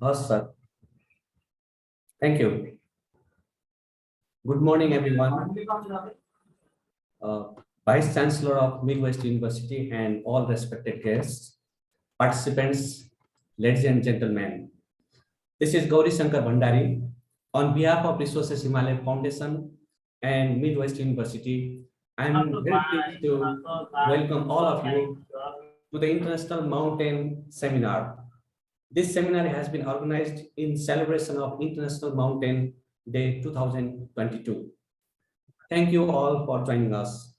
Sir. Thank you. Good morning, everyone. Uh, Vice Chancellor of Midwest University and all respected guests, participants, ladies and gentlemen. This is Gauri Shankar Bhandari. On behalf of Resources Himalaya Foundation and Midwest University, I am very pleased to welcome all of you to the International Mountain Seminar. This seminar has been organized in celebration of International Mountain Day 2022. Thank you all for joining us.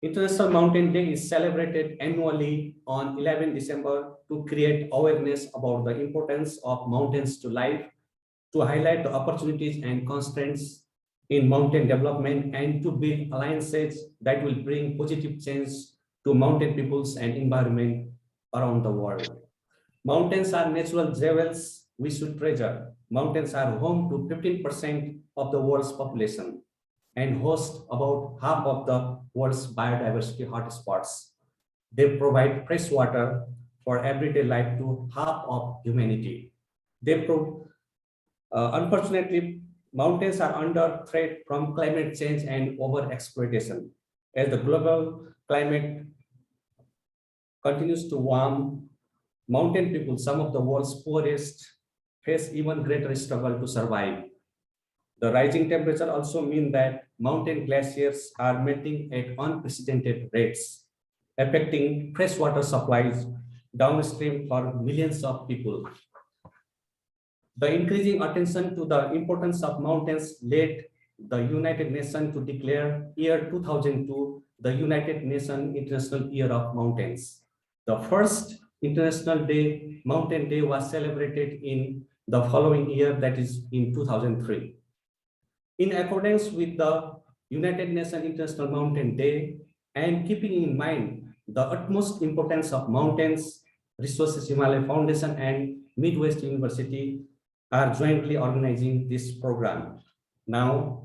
International Mountain Day is celebrated annually on 11 December to create awareness about the importance of mountains to life, to highlight the opportunities and constraints in mountain development, and to build alliances that will bring positive change to mountain peoples and environment around the world. Mountains are natural jewels we should treasure. Mountains are home to 15% of the world's population and host about half of the world's biodiversity hotspots. They provide fresh water for everyday life to half of humanity. Unfortunately, mountains are under threat from climate change and overexploitation. As the global climate continues to warm, mountain people, some of the world's poorest, face even greater struggle to survive. The rising temperature also mean that mountain glaciers are melting at unprecedented rates, affecting freshwater supplies downstream for millions of people. The increasing attention to the importance of mountains led the United Nations to declare year 2002 the United Nations International Year of Mountains. The first International Mountain Day was celebrated in the following year, that is in 2003. In accordance with the United Nations International Mountain Day and keeping in mind the utmost importance of mountains, Resources Himalaya Foundation and Midwest University are jointly organizing this program. Now,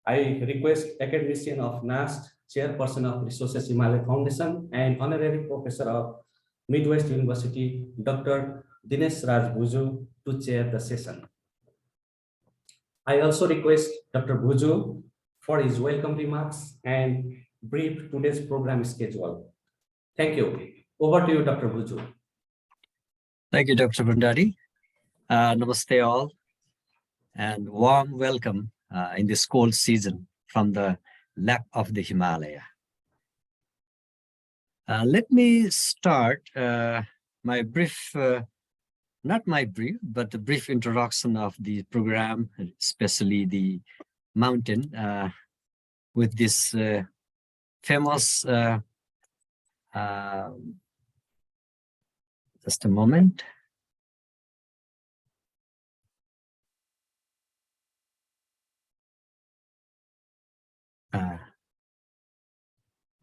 I request academician of NAST, chairperson of Resources Himalaya Foundation and honorary professor of Midwest University, Dr. Dinesh Raj Bhuju, to chair the session. I also request Dr. Bhuju for his welcome remarks and brief today's program schedule. Thank you. Over to you, Dr. Bhuju. Thank you, Dr. Bhandari. Namaste all, and warm welcome in this cold season from the lap of the Himalaya. Let me start my brief, not my brief, but the brief introduction of the program, especially the mountain, with this famous, just a moment.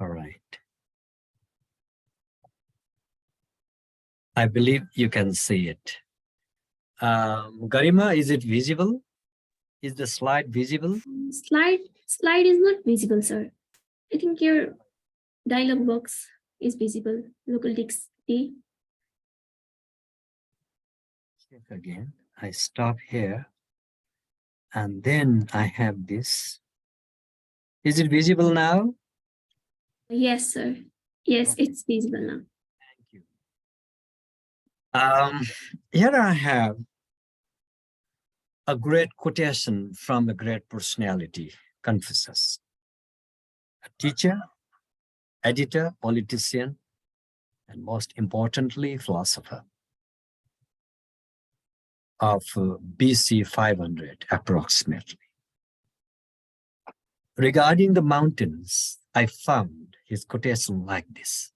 All right. I believe you can see it. Garima, is it visible? Is the slide visible? Slide is not visible, sir. I think your dialog box is visible. Local text D. Check again. I stop here. And then I have this. Is it visible now? Yes, sir. Yes, okay. It's visible now. Thank you. Here I have a great quotation from a great personality, Confucius, a teacher, editor, politician, and most importantly, philosopher of BC 500 approximately. Regarding the mountains, I found his quotation like this.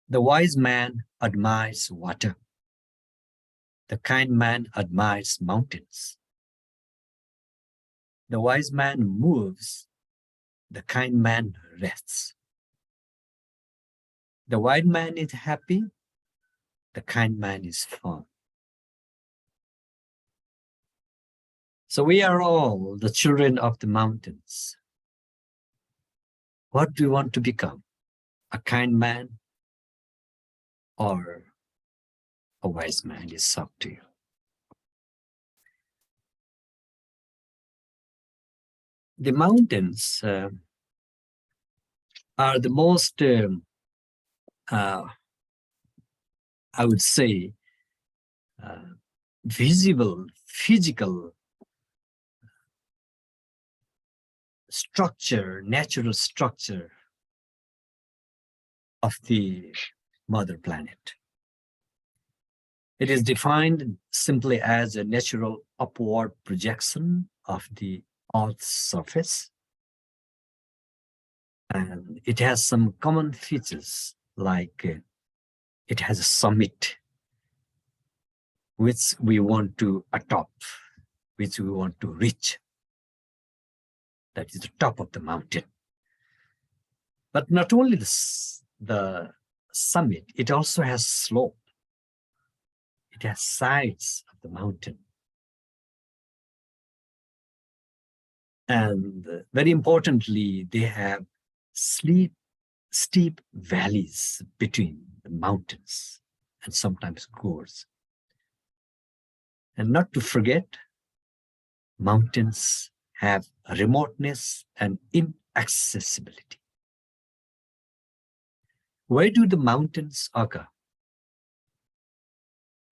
The wise man admires water. The kind man admires mountains. The wise man moves. The kind man rests. The wise man is happy. The kind man is firm. So we are all the children of the mountains. What do you want to become? A kind man or a wise man is up to you. The mountains are the most, I would say, visible, physical structure, natural structure of the mother planet. It is defined simply as a natural upward projection of the Earth's surface. And it has some common features, like it has a summit, which we want to atop, which we want to reach. That is the top of the mountain. But not only the summit, it also has slope. It has sides of the mountain. And very importantly, they have steep valleys between the mountains and sometimes gorges. And not to forget, mountains have remoteness and inaccessibility. Where do the mountains occur?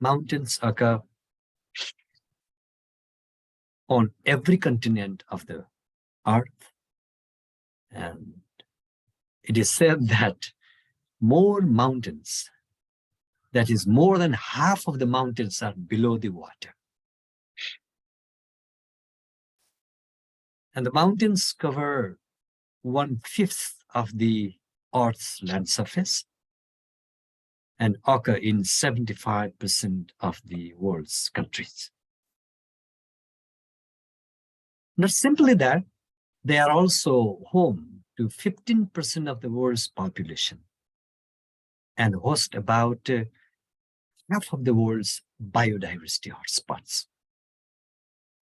Mountains occur on every continent of the earth. And it is said that more mountains, that is more than half of the mountains, are below the water. And the mountains cover 1/5 of the Earth's land surface and occur in 75% of the world's countries. Not simply that, they are also home to 15% of the world's population and host about half of the world's biodiversity hotspots.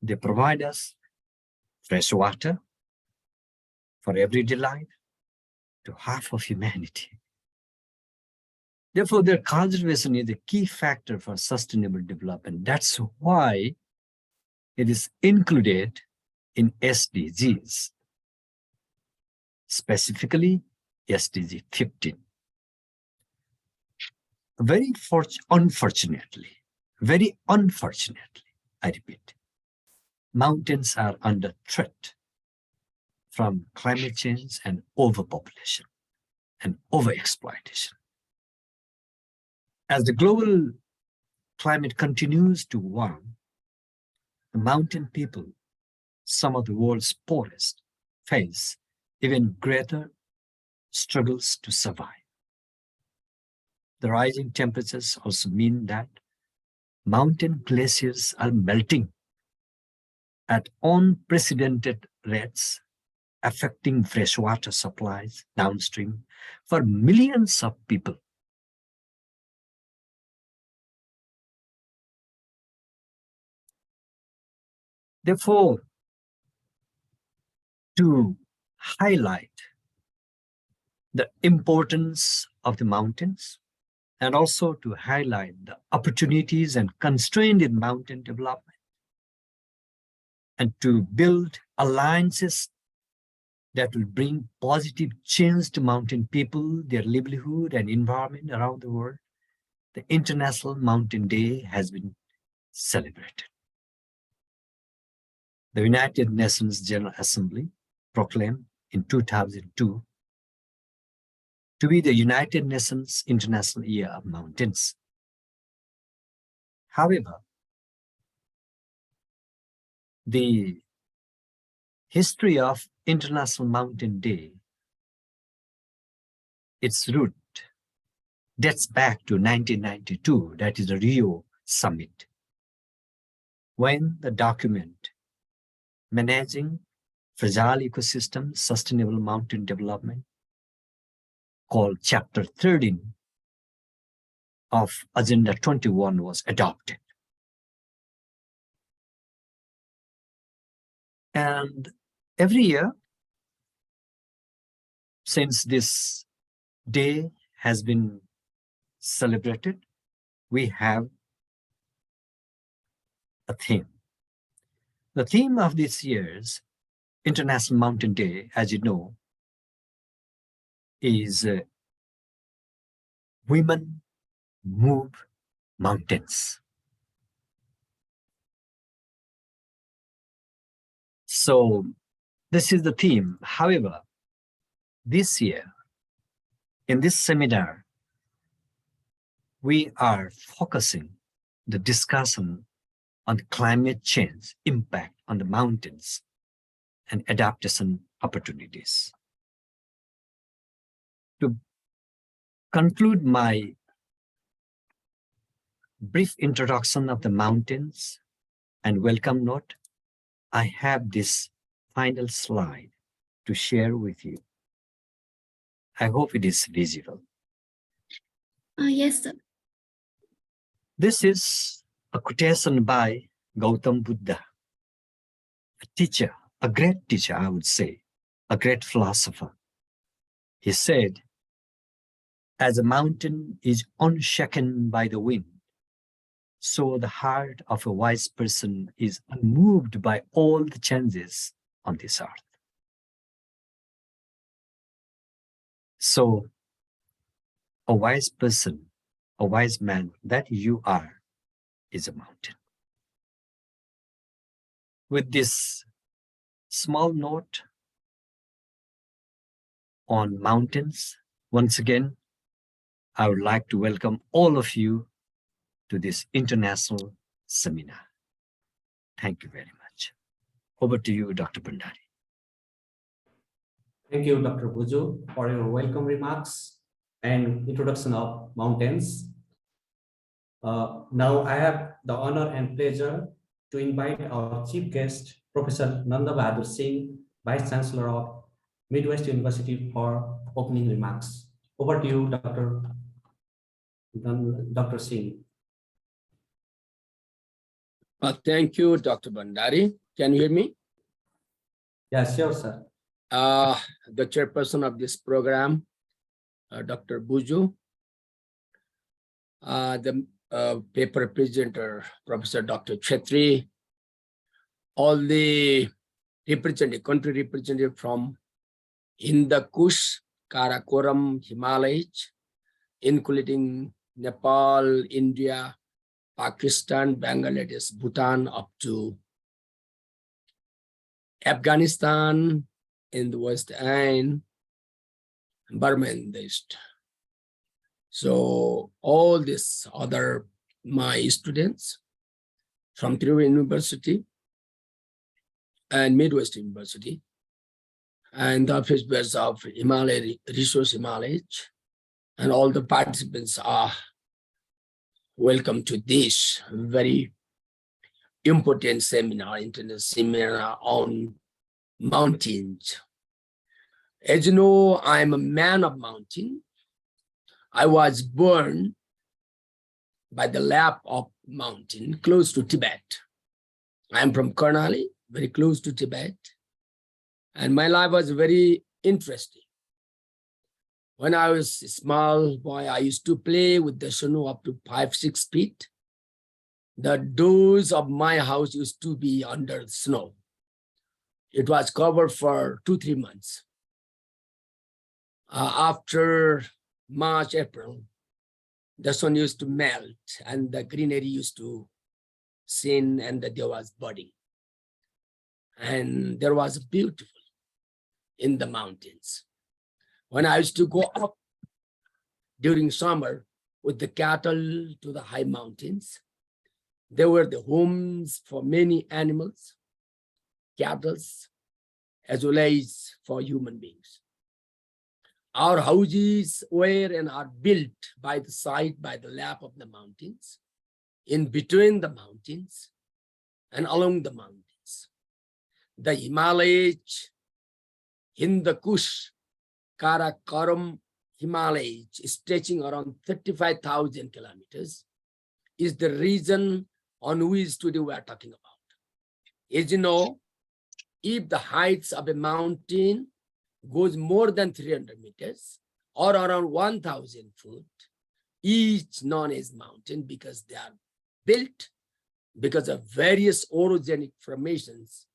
They provide us fresh water for everyday life to half of humanity. Therefore, their conservation is a key factor for sustainable development. That's why it is included in SDGs, specifically SDG 15. Very unfortunately, I repeat, mountains are under threat from climate change and overpopulation and overexploitation. As the global climate continues to warm, the mountain people, some of the world's poorest, face even greater struggles to survive. The rising temperatures also mean that mountain glaciers are melting at unprecedented rates, affecting freshwater supplies downstream for millions of people. Therefore, to highlight the importance of the mountains and also to highlight the opportunities and constraints in mountain development, and to build alliances that will bring positive change to mountain people, their livelihood and environment around the world, the International Mountain Day has been celebrated. The United Nations General Assembly proclaimed in 2002 to be the United Nations International Year of Mountains. However, the history of International Mountain Day, its root dates back to 1992, that is the Rio Summit, when the document Managing Fragile Ecosystems, Sustainable Mountain Development, called Chapter 13 of Agenda 21 was adopted. And every year, since this day has been celebrated, we have a theme. The theme of this year's International Mountain Day, as you know, is Women Move Mountains. So this is the theme. However, this year, in this seminar, we are focusing the discussion on climate change impact on the mountains and adaptation opportunities. To conclude my brief introduction of the mountains and welcome note, I have this final slide to share with you. I hope it is visible. Yes, sir. This is a quotation by Gautam Buddha, a teacher, a great teacher, I would say, a great philosopher. He said, "As a mountain is unshaken by the wind, so the heart of a wise person is unmoved by all the changes on this earth." So, a wise person, a wise man that you are, is a mountain. With this small note on mountains, once again, I would like to welcome all of you to this international seminar. Thank you very much. Over to you, Dr. Bhandari. Thank you, Dr. Buju, for your welcome remarks and introduction of mountains. Now I have the honor and pleasure to invite our chief guest, Professor Nanda Bahadur Singh, Vice Chancellor of Midwest University, for opening remarks. Over to you, Dr. Singh. Thank you, Dr. Bhandari. Can you hear me? Yeah, sure, sir. The chairperson of this program, Dr. Buju, the paper presenter, Professor Dr. Chetri, all the country representative from Hindu Kush, Karakoram, Himalayas, including Nepal, India, Pakistan, Bangladesh, Bhutan, up to Afghanistan in the west and Burma in the east. So all these other my students from Trivandrum University and Midwest University and the officers of Himalaya Resource Himalayas, and all the participants are welcome to this very important seminar, international seminar on mountains. As you know, I'm a man of mountain. I was born by the lap of mountain close to Tibet. I'm from Karnali, very close to Tibet. And my life was very interesting. When I was a small boy, I used to play with the snow up to 5-6 feet. The doors of my house used to be under the snow. It was covered for 2-3 months. After March, April, the sun used to melt and the greenery used to thin and there was budding. And there was beautiful in the mountains. When I used to go up during summer with the cattle to the high mountains, there were the homes for many animals, cattle, as well as for human beings. Our houses were and are built by the side, by the lap of the mountains, in between the mountains and along the mountains. The Himalayas, Hindu Kush, Karakoram Himalayas, stretching around 35,000 kilometers, is the region on which today we are talking about. As you know, if the heights of a mountain goes more than 300 meters or around 1,000 foot, each known as mountain because they are built because of various orogenic formations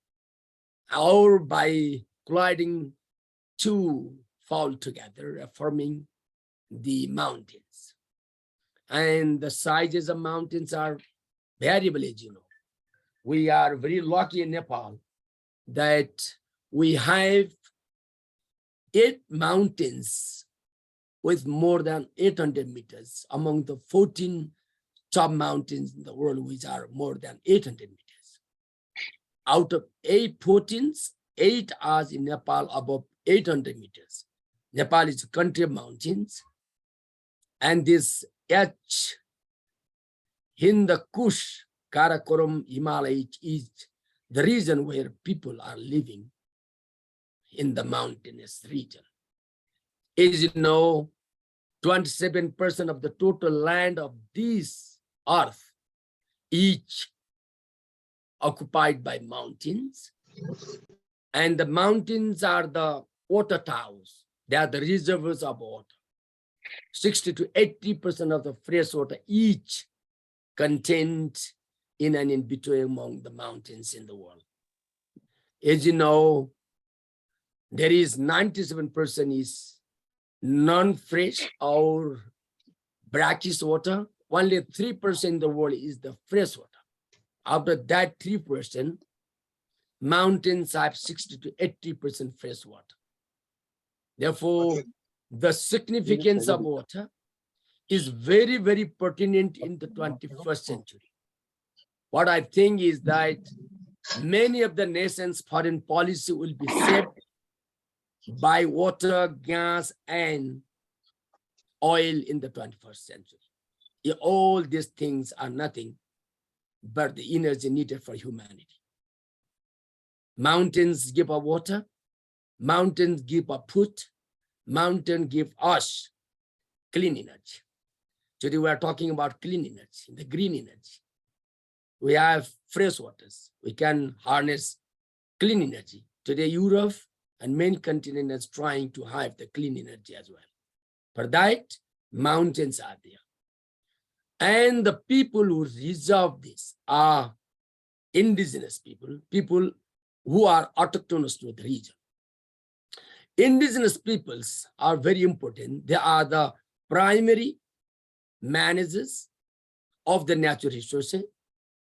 or by colliding two fall together, forming the mountains. And the sizes of mountains are variable, as you know. We are very lucky in Nepal that we have 8 mountains with more than 800 meters among the 14 top mountains in the world, which are more than 800 meters. Out of 8 14s, 8 are in Nepal above 800 meters. Nepal is a country of mountains. And this H, Hind Kush, Karakoram, Himalaya is the region where people are living in the mountainous region. As you know, 27% of the total land of this earth, each occupied by mountains. And the mountains are the water towers. They are the reservoirs of water. 60 to 80% of the fresh water each contained in and in between among the mountains in the world. As you know, there is 97% is non-fresh or brackish water. Only 3% in the world is the fresh water. After that 3%, mountains have 60 to 80% fresh water. Therefore, the significance of water is very, very pertinent in the 21st century. What I think is that many of the nations' foreign policy will be shaped by water, gas, and oil in the 21st century. All these things are nothing but the energy needed for humanity. Mountains give us water, mountains give us food, mountains give us clean energy. Today we are talking about clean energy, the green energy. We have fresh waters. We can harness clean energy. Today Europe and many continents trying to have the clean energy as well. For that, mountains are there. And the people who reserve this are indigenous people, people who are autochthonous to the region. Indigenous peoples are very important. They are the primary managers of the natural resources.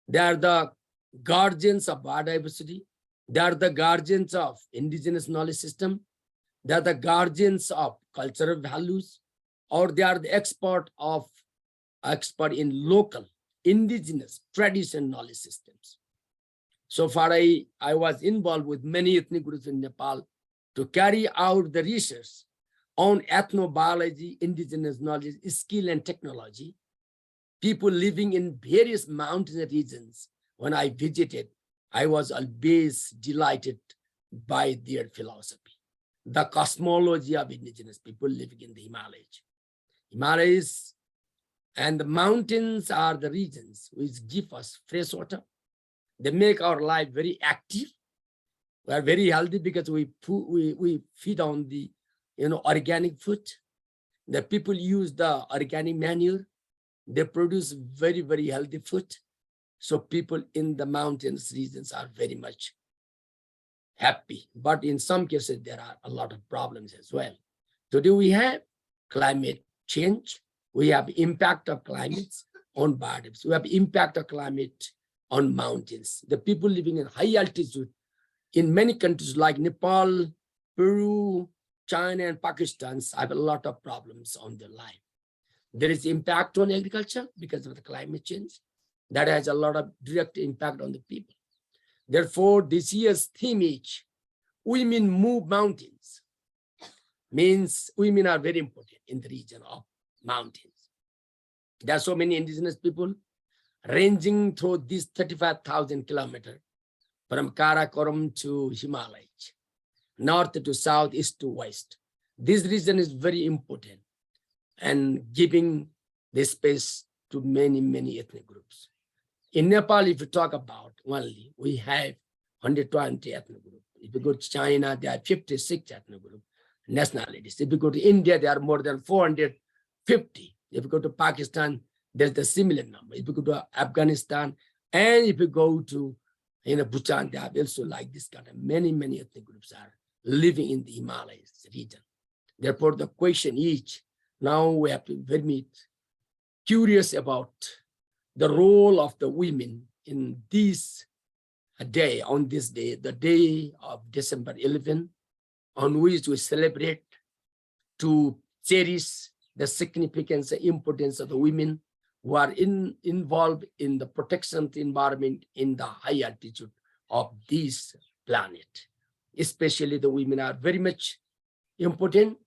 They are the guardians of biodiversity. They are the guardians of indigenous knowledge system. They are the guardians of cultural values, or they are the expert in local indigenous tradition knowledge systems. So far, I was involved with many ethnic groups in Nepal to carry out the research on ethnobiology, indigenous knowledge, skill, and technology. People living in various mountainous regions, when I visited, I was always delighted by their philosophy, the cosmology of indigenous people living in the Himalayas. Himalayas and the mountains are the regions which give us fresh water. They make our life very active. We are very healthy because we feed on the organic food. The people use the organic manure. They produce very, very healthy food. So people in the mountains regions are very much happy. But in some cases, there are a lot of problems as well. Today we have climate change. We have impact of climates on biodiversity. We have impact of climate on mountains. The people living in high altitude in many countries like Nepal, Peru, China, and Pakistan have a lot of problems on their life. There is impact on agriculture because of the climate change. That has a lot of direct impact on the people. Therefore, this year's theme is Women Move Mountains. Means women are very important in the region of mountains. There are so many indigenous people ranging through these 35,000 kilometers from Karakoram to Himalayas, north to south, east to west. This region is very important and giving this space to many, many ethnic groups. In Nepal, if you talk about only, we have 120 ethnic groups. If you go to China, there are 56 ethnic groups, nationalities. If you go to India, there are more than 450. If you go to Pakistan, there's the similar number. If you go to Afghanistan, And if you go to Bhutan, they have also like this kind of many ethnic groups are living in the Himalayas region. Therefore, the question is, now we have to be very curious about the role of the women in this day, on this day, the day of December 11, on which we celebrate to cherish the significance and importance of the women who are involved in the protection of the environment in the high altitude of this planet. Especially the women are very much important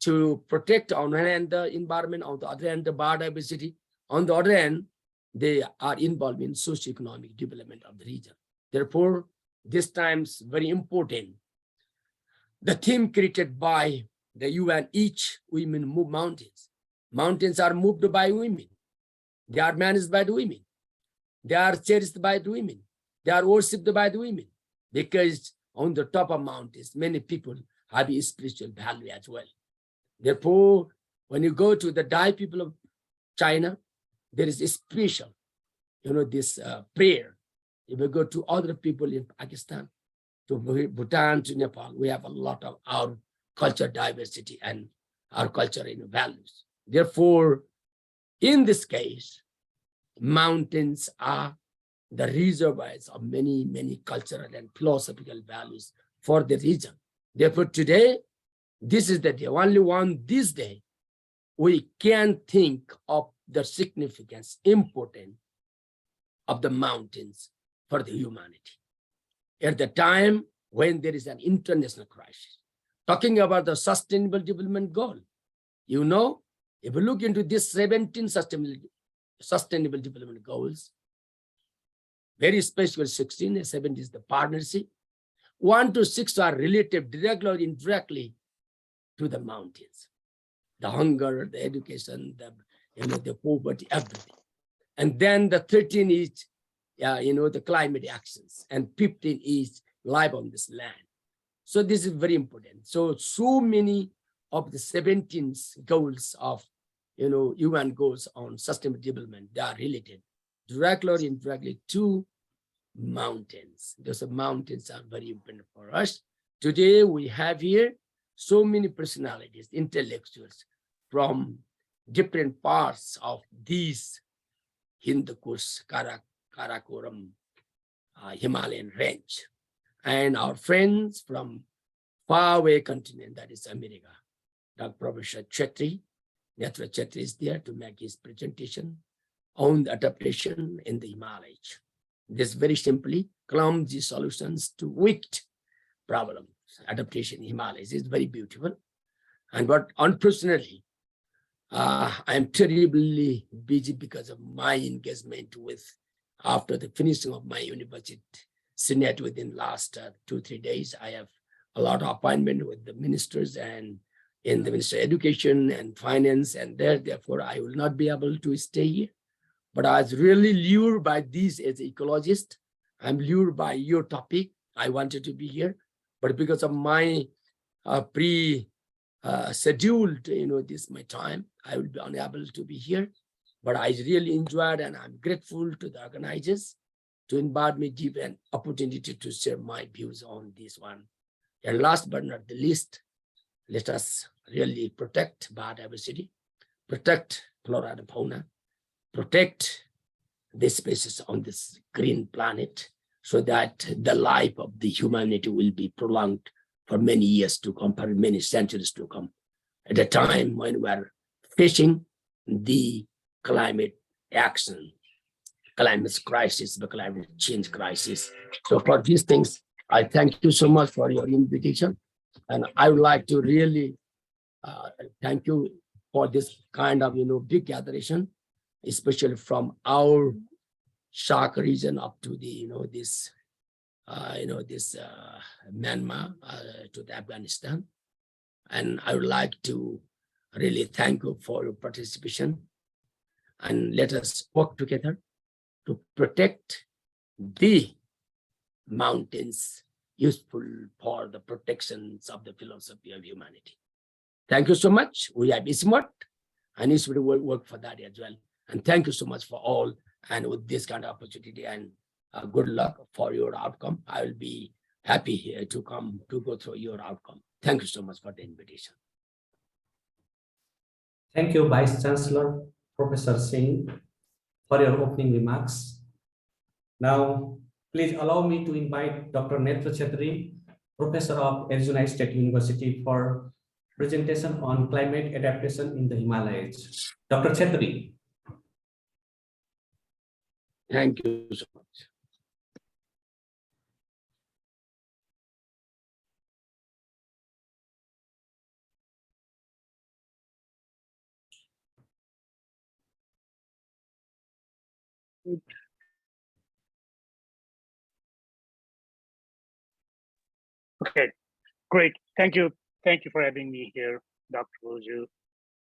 to protect on one hand the environment, on the other hand the biodiversity, on the other hand they are involved in socio-economic development of the region. Therefore, this time's very important. The theme created by the UN, each women move mountains. Mountains are moved by women. They are managed by the women. They are cherished by the women. They are worshipped by the women. Because on the top of mountains, many people have a spiritual value as well. Therefore, when you go to the Dai people of China, there is a special, this prayer. If you go to other people in Pakistan, to Bhutan, to Nepal, we have a lot of our culture diversity and our culture values. Therefore, in this case, mountains are the reservoirs of many cultural and philosophical values for the region. Therefore, today, this is the day, only one this day, we can think of the significance, importance of the mountains for the humanity. At the time when there is an international crisis, talking about the Sustainable Development Goal, if you look into this 17 Sustainable Development Goals, very special 16 and 17 is the partnership. 1 to 6 are related directly or indirectly to the mountains, the hunger, the education, the poverty, everything. And then the 13 is, the climate actions, and 15 is life on this land. So this is very important. So many of the 17 goals of, UN goals on sustainable development, they are related directly or indirectly to mountains. Those mountains are very important for us. Today we have here so many personalities, intellectuals from different parts of these Hindu Kush, Karakoram, Himalayan range, and our friends from faraway continent, that is America. Dr. Professor Chetri, Netra Chetri is there to make his presentation on the adaptation in the Himalayas. This very simply clumsy solutions to wicked problems. Adaptation in Himalayas is very beautiful. But unfortunately, I am terribly busy because of my engagement with, after the finishing of my university Senate within last 2-3 days, I have a lot of appointment with the ministers and in the Ministry of Education and Finance, and therefore I will not be able to stay here. But I was really lured by this as an ecologist. I'm lured by your topic. I wanted to be here, but because of my scheduled, this my time, I will be unable to be here. But I really enjoyed, and I'm grateful to the organizers to invite me, give an opportunity to share my views on this one. And last but not the least, let us really protect biodiversity, protect flora and fauna, protect the species on this green planet, so that the life of the humanity will be prolonged for many years to come, for many centuries to come, at a time when we are facing the climate action, climate crisis, the climate change crisis. So for these things, I thank you so much for your invitation. And I would like to really thank you for this kind of, big gathering, especially from our SAARC region up to the, this Myanmar to the Afghanistan. And I would like to really thank you for your participation, and let us work together to protect the mountains, useful for the protections of the philosophy of humanity. Thank you so much. We have ISMART, and ISMART will work for that as well. And thank you so much for all And with this kind of opportunity and good luck for your outcome, I will be happy here to come to go through your outcome. Thank you so much for the invitation. Thank you, Vice Chancellor, Professor Singh, for your opening remarks. Now, please allow me to invite Dr. Netra Chetri, Professor of Arizona State University, for presentation on climate adaptation in the Himalayas. Dr. Chetri. Thank you so much. Okay, great. Thank you. Thank you for having me here, Dr. Ruju,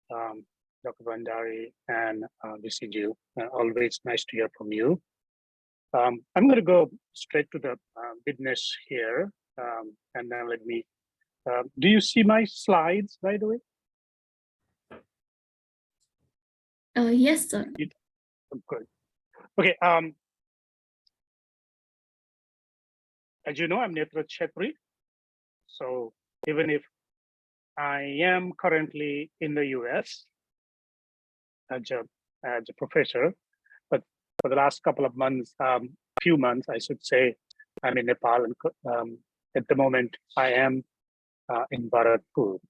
Dr. Bandari, and VCG. Always nice to hear from you. I'm going to go straight to the business here, and then let me. Do you see my slides, by the way? Yes, sir. Good. Okay. As you know, I'm Netra Chetri. So even if I am currently in the US as a professor, but for the last couple of months, few months, I should say, I'm in Nepal, and at the moment I am in Bharatpur.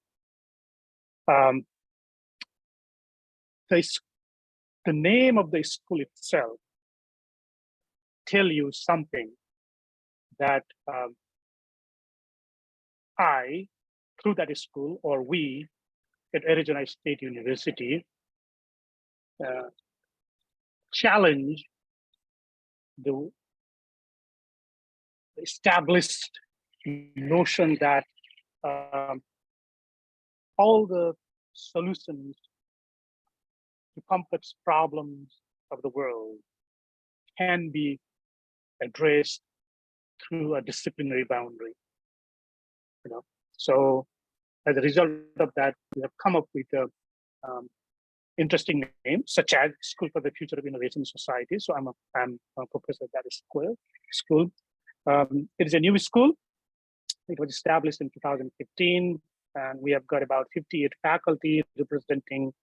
The name of the school itself tell you something that I, through that school, or we at Arizona State University, challenge the established notion that all the solutions to complex problems of the world can be addressed through a disciplinary boundary. So as a result of that, we have come up with a interesting name, such as School for the Future of Innovation Society. So I'm a professor at that school. It is a new school. It was established in 2015, and we have got about 58 faculty representing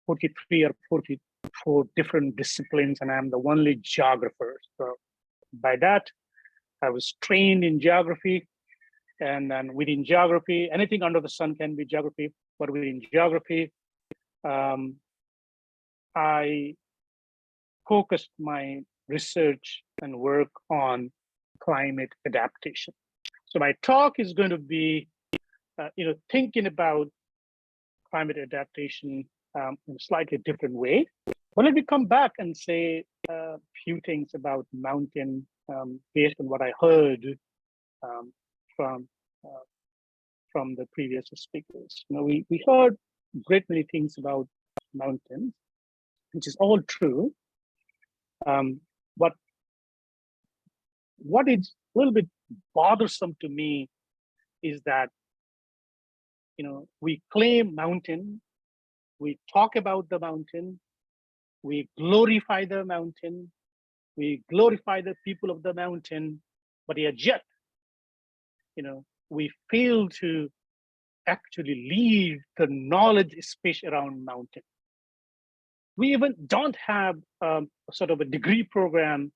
43 or 44 different disciplines, and I'm the only geographer. So by that, I was trained in geography, and then within geography, anything under the sun can be geography, but within geography, I focused my research and work on climate adaptation. So my talk is going to be, thinking about climate adaptation in a slightly different way. But let me come back and say a few things about mountain based on what I heard from the previous speakers. We heard great many things about mountains, which is all true. But what is a little bit bothersome to me is that, we claim mountain, we talk about the mountain, we glorify the mountain, we glorify the people of the mountain, but yet, we fail to actually leave the knowledge space around mountain. We even don't have sort of a degree program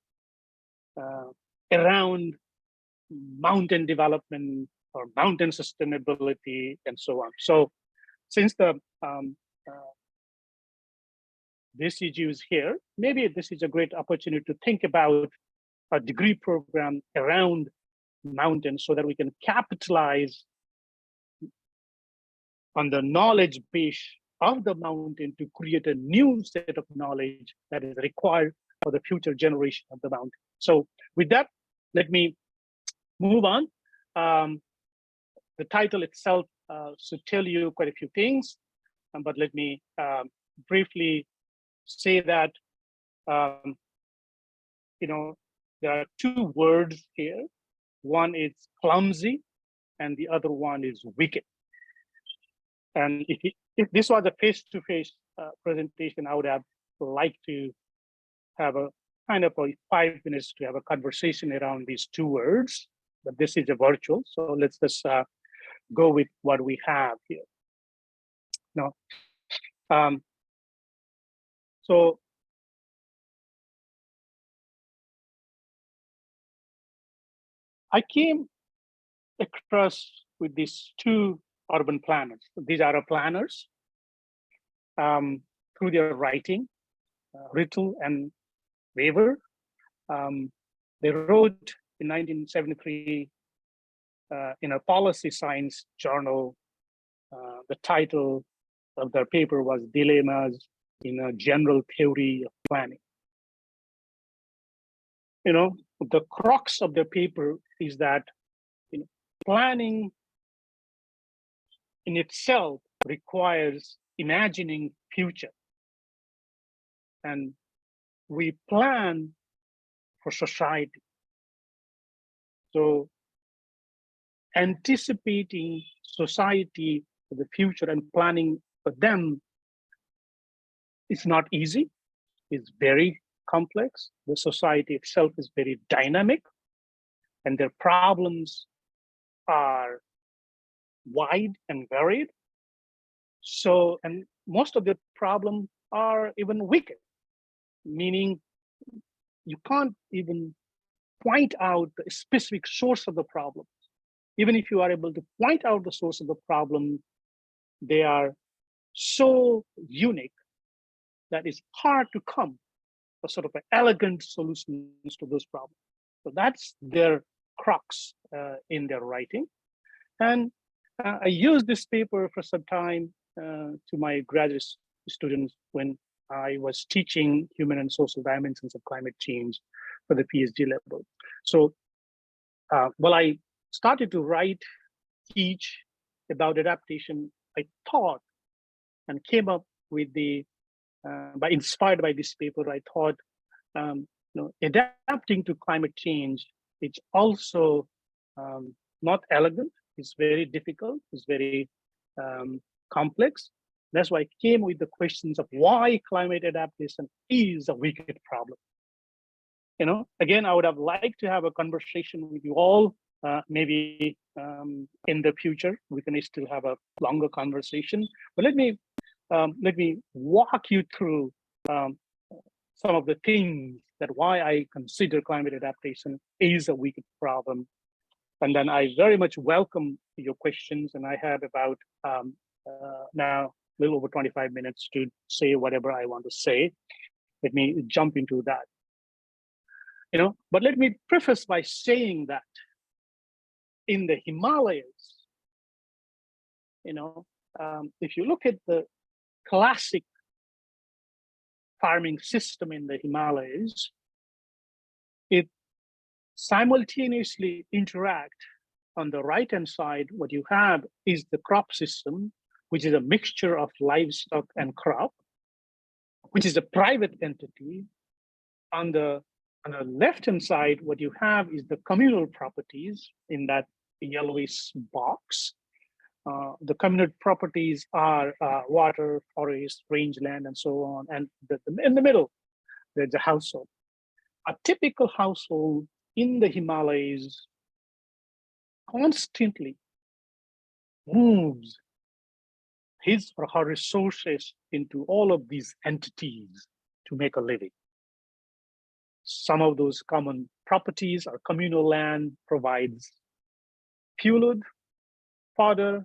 around mountain development or mountain sustainability and so on. So since the VCG is here, maybe this is a great opportunity to think about a degree program around mountains so that we can capitalize on the knowledge base of the mountain to create a new set of knowledge that is required for the future generation of the mountain. So with that, let me move on. The title itself should tell you quite a few things, but let me briefly say that, there are two words here. One is clumsy and the other one is wicked. And if this was a face-to-face presentation, I would have liked to have a kind of a 5 minutes to have a conversation around these two words, but this is a virtual. So let's just go with what we have here. Now, so I came across with these two urban planners. These are planners through their writing, Rittel and Weber. They wrote in 1973 in a policy science journal. The title of their paper was Dilemmas in a General Theory of Planning. You know, the crux of the paper is that planning in itself requires imagining future. And we plan for society. So anticipating society for the future and planning for them is not easy. It's very complex. The society itself is very dynamic, and their problems are wide and varied. So, and most of the problems are even wicked, meaning you can't even point out the specific source of the problem. Even if you are able to point out the source of the problem, they are so unique that it's hard to come to sort of an elegant solutions to those problems. So that's their crux in their writing. And I used this paper for some time to my graduate students when I was teaching human and social dimensions of climate change for the PhD level. So while I started to write, teach about adaptation, I thought and came up with the, inspired by this paper, I thought, adapting to climate change, it's also not elegant, it's very difficult, it's very complex. That's why I came with the questions of why climate adaptation is a wicked problem. You know, again, I would have liked to have a conversation with you all. Maybe in the future we can still have a longer conversation. But let me walk you through some of the things that why I consider climate adaptation is a wicked problem. And then I very much welcome your questions, and I have about now a little over 25 minutes to say whatever I want to say. Let me jump into that. You know, but let me preface by saying that in the Himalayas, you know, if you look at the classic farming system in the Himalayas, it simultaneously interact. On the right-hand side, what you have is the crop system, which is a mixture of livestock and crop, which is a private entity. On the left-hand side, what you have is the communal properties in that yellowish box. The communal properties are water, forest, rangeland, and so on. And in the middle, there's a household. A typical household in the Himalayas constantly moves his or her resources into all of these entities to make a living. Some of those common properties or communal land provides fuel, fodder,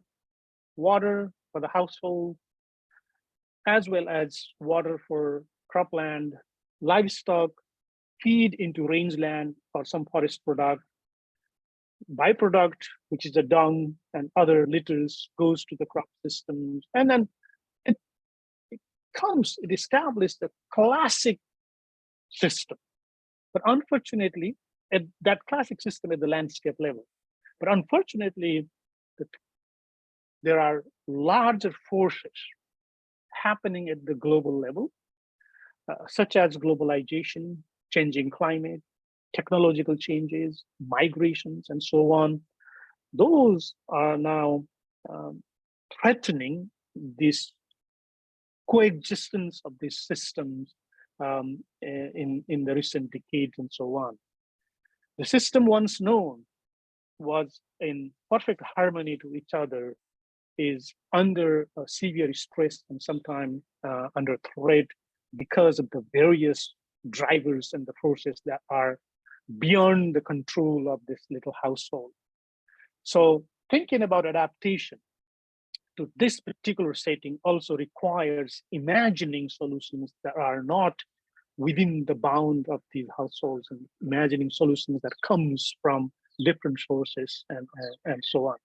water for the household, as well as water for cropland, livestock, feed into rangeland or some forest product. Byproduct, which is the dung and other litters, goes to the crop systems. And then it established a classic system. But unfortunately, at that classic system at the landscape level. But unfortunately, there are larger forces happening at the global level, such as globalization, changing climate, technological changes, migrations, and so on. Those are now threatening this coexistence of these systems in the recent decades and so on. The system once known was in perfect harmony to each other is under severe stress and sometimes under threat because of the various drivers and the forces that are beyond the control of this little household. So thinking about adaptation to this particular setting also requires imagining solutions that are not within the bound of these households and imagining solutions that comes from different sources and so on.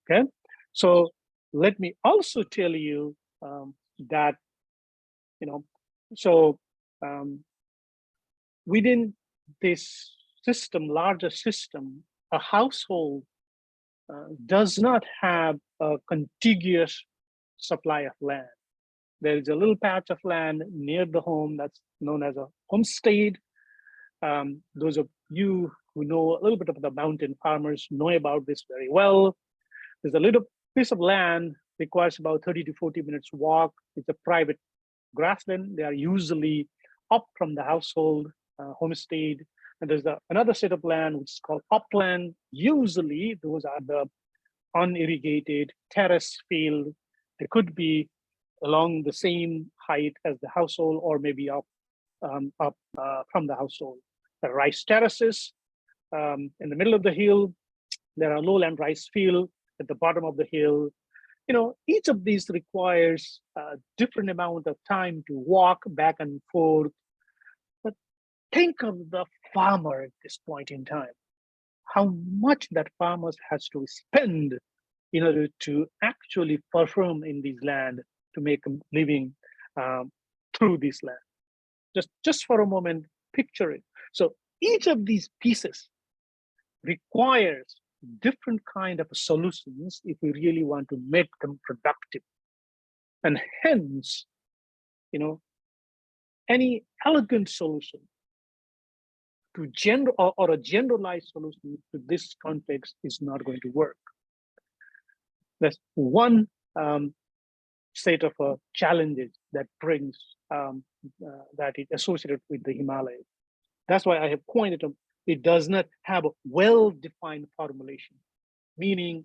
Okay, so let me also tell you that, within this system, larger system, a household does not have a contiguous supply of land. There is a little patch of land near the home that's known as a homestead. Those of you who know a little bit of the mountain farmers know about this very well. There's a little piece of land, requires about 30 to 40 minutes walk. It's a private grassland. They are usually up from the household homestead. And there's another set of land which is called upland. Usually those are the unirrigated terrace field. They could be along the same height as the household or maybe up from the household. The rice terraces in the middle of the hill. There are lowland rice fields at the bottom of the hill. Each of these requires a different amount of time to walk back and forth. But think of the farmer at this point in time, how much that farmer has to spend in order to actually perform in this land to make a living through this land. Just for a moment, picture it. So each of these pieces requires different kind of solutions if we really want to make them productive. And hence, any elegant solution to or a generalized solution to this context is not going to work. That's one set of challenges that brings that is associated with the Himalayas. That's why I have pointed out it does not have a well-defined formulation, meaning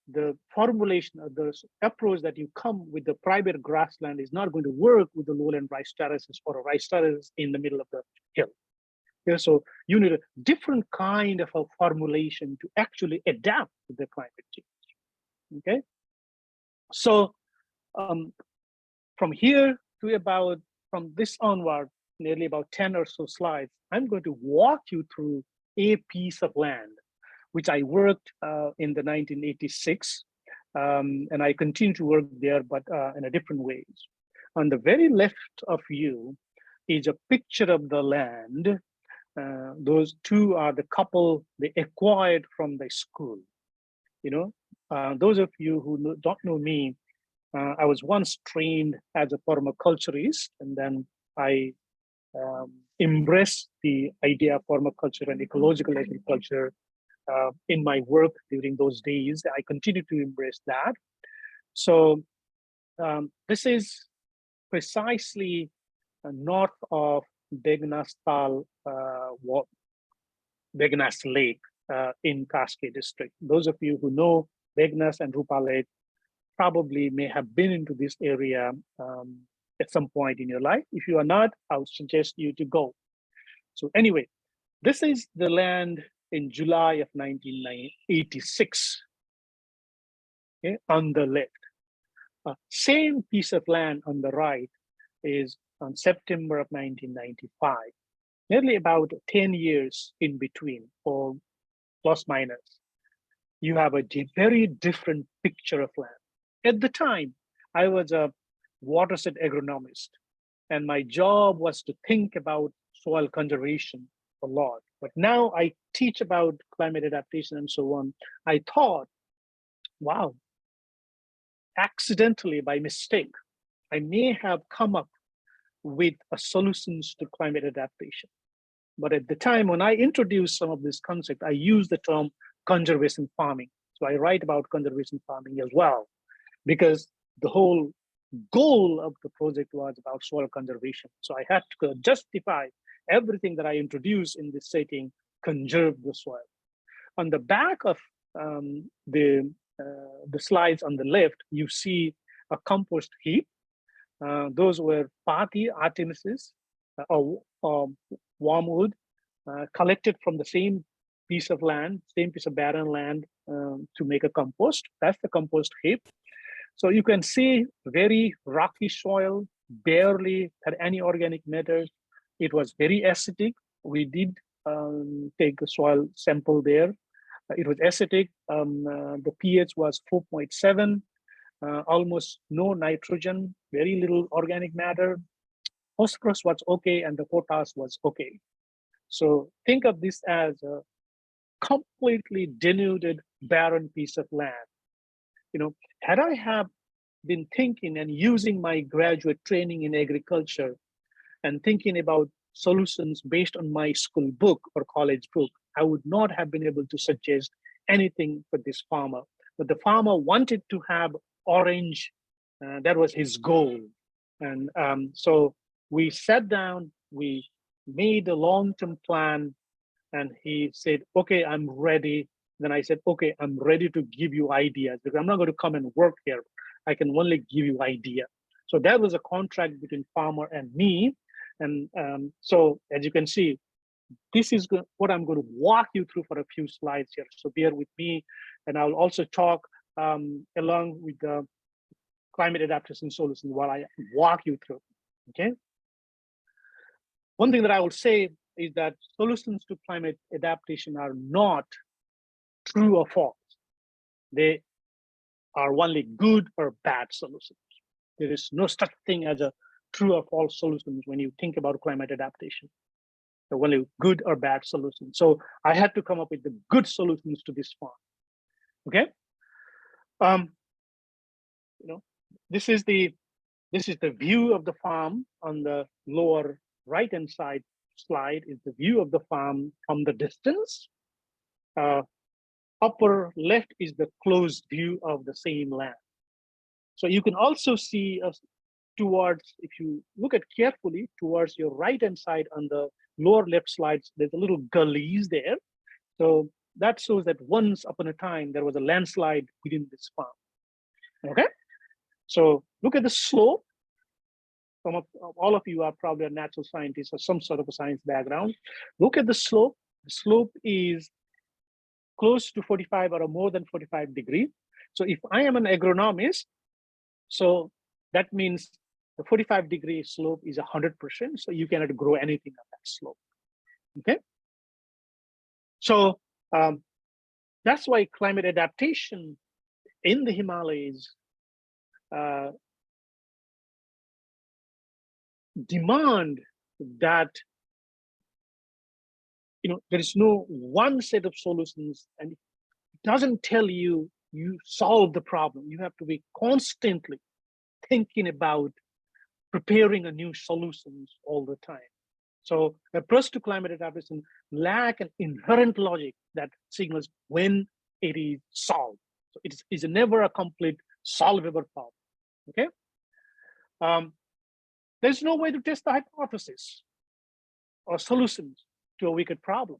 the formulation of the approach that you come with the private grassland is not going to work with the lowland rice terraces or a rice terrace in the middle of the hill. Yeah, so you need a different kind of a formulation to actually adapt to the climate change. Okay, so from here to from this onward, nearly about 10 or so slides, I'm going to walk you through a piece of land, which I worked in the 1986, and I continue to work there, but in a different ways. On the very left of you is a picture of the land. Those two are the couple they acquired from the school. Those of you who don't know me, I was once trained as a permaculturist, and then I embraced the idea of permaculture and ecological agriculture in my work during those days. I continue to embrace that. So this is precisely north of Beghnastal, Begnas Lake in Kaski district. Those of you who know Begnas and Rupa Lake probably may have been into this area at some point in your life. If you are not, I would suggest you to go. So anyway, this is the land in July of 1986, okay, on the left. Same piece of land on the right is on September of 1995, nearly about 10 years in between, or plus minus. You have a very different picture of land. At the time, I was a watershed agronomist, and my job was to think about soil conservation a lot. But now I teach about climate adaptation and so on. I thought, wow, accidentally, by mistake, I may have come up with solutions to climate adaptation. But at the time when I introduced some of this concept, I used the term conservation farming. So I write about conservation farming as well, because the whole goal of the project was about soil conservation. So I had to justify everything that I introduce in this setting, conserve the soil. On the back of the slides on the left, you see a compost heap. Those were Pati artemises or wormwood collected from the same piece of land, same piece of barren land to make a compost. That's the compost heap. So you can see very rocky soil, barely had any organic matter. It was very acidic. We did take a soil sample there. It was acidic. The pH was 4.7, almost no nitrogen, very little organic matter. Phosphorus was okay, and the potash was okay. So think of this as a completely denuded, barren piece of land. Had I have been thinking and using my graduate training in agriculture and thinking about solutions based on my school book or college book, I would not have been able to suggest anything for this farmer. But the farmer wanted to have orange. That was his goal. And so we sat down, we made a long-term plan, and he said, okay, I'm ready. Then I said, okay, I'm ready to give you ideas, because I'm not going to come and work here. I can only give you idea. So that was a contract between farmer and me. And so as you can see, this is what I'm going to walk you through for a few slides here. So bear with me. And I'll also talk along with the climate adaptation solution while I walk you through, okay? One thing that I will say is that solutions to climate adaptation are not true or false. They are only good or bad solutions. There is no such thing as a true or false solutions when you think about climate adaptation. They're only good or bad solutions. So I had to come up with the good solutions to this farm. Okay. This is the view of the farm. On the lower right-hand side slide is the view of the farm from the distance. Upper left is the closed view of the same land. So you can also see towards, if you look at carefully, towards your right-hand side on the lower left slides, there's a little gullies there. So that shows that once upon a time, there was a landslide within this farm. Okay, so look at the slope. All of you are probably a natural scientist or some sort of a science background. Look at the slope. The slope is close to 45 or more than 45 degrees. So if I am an agronomist, so that means the 45-degree slope is 100%. So you cannot grow anything on that slope. Okay. So that's why climate adaptation in the Himalayas demand that there is no one set of solutions, and it doesn't tell you solve the problem. You have to be constantly thinking about preparing a new solutions all the time. So the approach to climate adaptation lack an inherent logic that signals when it is solved. So it is never a complete solvable problem. Okay. There's no way to test the hypothesis or solutions to a wicked problem.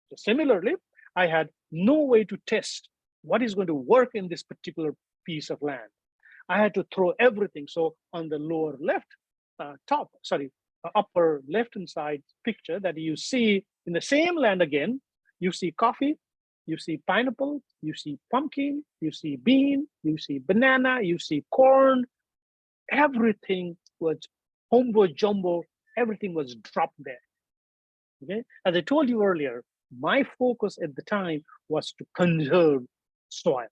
So similarly, I had no way to test what is going to work in this particular piece of land. I had to throw everything. So on the lower left, upper left-hand side picture that you see in the same land again, you see coffee, you see pineapple, you see pumpkin, you see bean, you see banana, you see corn. Everything was hombo jumbo, everything was dropped there. Okay, as I told you earlier, my focus at the time was to conserve soil.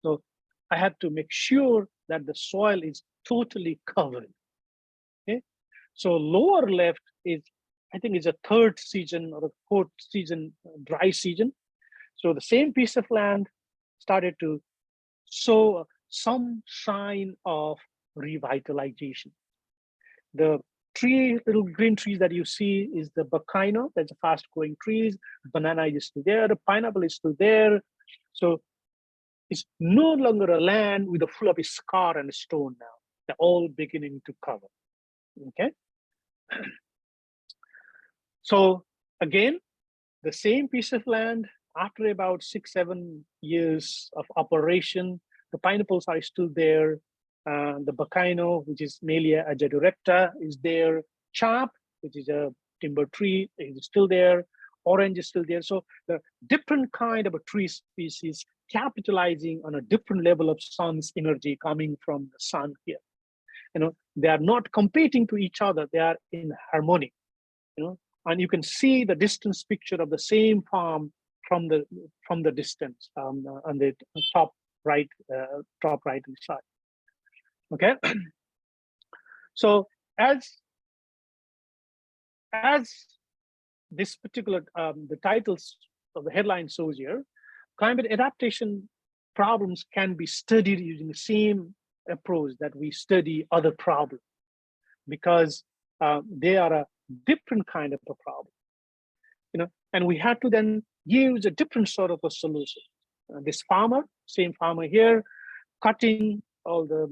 So I had to make sure that the soil is totally covered. Okay, so lower left is, I think, is a third season or a fourth season dry season. So the same piece of land started to show some sign of revitalization. The little green trees that you see is the bacchino. That's a fast growing trees. Banana is still there. The pineapple is still there. So it's no longer a land with a full of scar and stone now. they're all beginning to cover. Okay. So again, the same piece of land, after about 6-7 years of operation, the pineapples are still there. The bacino, which is Melia ajadurecta, is there. Chap, which is a timber tree, is still there. Orange is still there. So the different kind of a tree species capitalizing on a different level of sun's energy coming from the sun here. They are not competing to each other. They are in harmony. And you can see the distance picture of the same farm from the distance on the top right hand side. Okay. So as this particular the titles of the headline shows here, climate adaptation problems can be studied using the same approach that we study other problems, because they are a different kind of a problem, and we had to then use a different sort of a solution. This same farmer here, cutting all the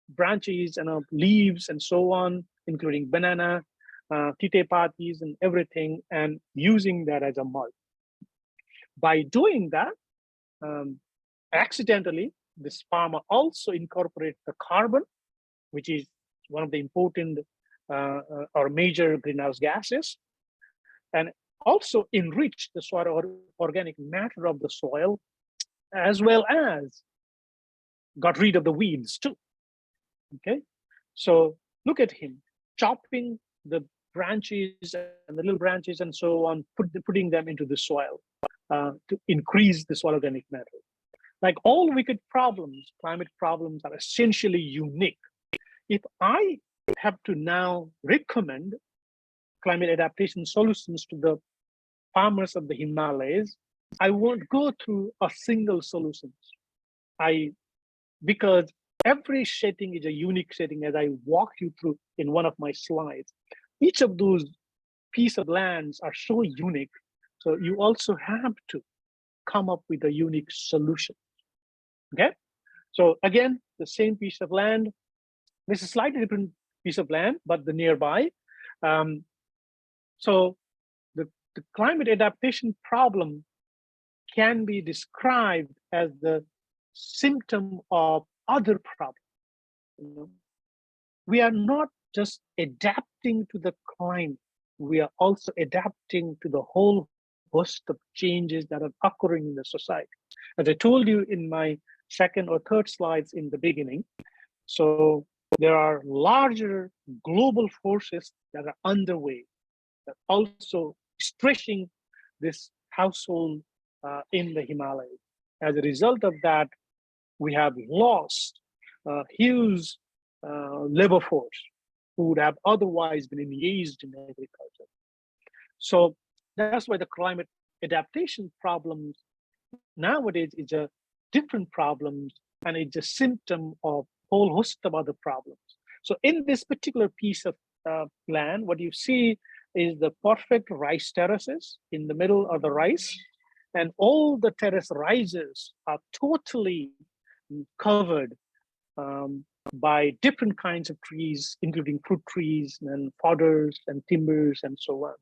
branches and leaves and so on, including banana, tite patis and everything, and using that as a mulch. By doing that, accidentally, this farmer also incorporates the carbon, which is one of the important or major greenhouse gases, and also enrich the soil or organic matter of the soil, as well as got rid of the weeds too. Okay, so look at him chopping the branches and the little branches and so on, putting them into the soil to increase the soil organic matter. Like all wicked problems, climate problems are essentially unique. If I have to now recommend climate adaptation solutions to the farmers of the Himalayas, I won't go through a single solution. Because every setting is a unique setting, as I walked you through in one of my slides. Each of those pieces of lands are so unique. So you also have to come up with a unique solution. Okay. So again, the same piece of land. This is a slightly different piece of land, but the nearby. So the climate adaptation problem can be described as the symptom of other problems. We are not just adapting to the climate, we are also adapting to the whole host of changes that are occurring in the society. As I told you in my second or third slides in the beginning, so there are larger global forces that are underway that also stretching this household in the Himalayas. As a result of that, we have lost huge labor force who would have otherwise been engaged in agriculture. So that's why the climate adaptation problems nowadays is a different problems, and it's a symptom of a whole host of other problems. So in this particular piece of land, what you see is the perfect rice terraces. In the middle are the rice, and all the terrace rises are totally covered by different kinds of trees, including fruit trees and fodders and timbers and so on.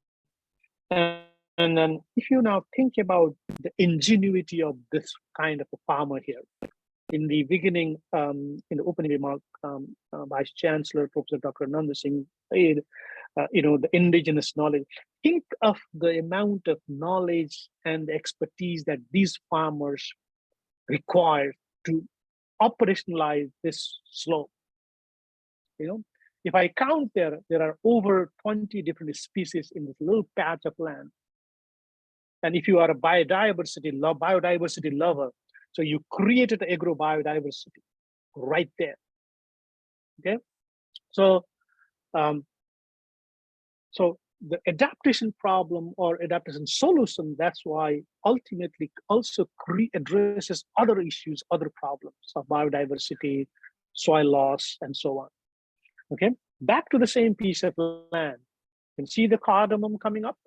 And then if you now think about the ingenuity of this kind of a farmer here, in the beginning, in the opening remark, Vice Chancellor, Professor Dr. Nanda Singh said, the indigenous knowledge. Think of the amount of knowledge and expertise that these farmers require to operationalize this slope. If I count there are over 20 different species in this little patch of land. And if you are a biodiversity lover, so you created agro-biodiversity right there. Okay, so so the adaptation problem or adaptation solution, that's why ultimately also addresses other issues, other problems of biodiversity, soil loss, and so on. Okay, back to the same piece of land. You can see the cardamom coming up,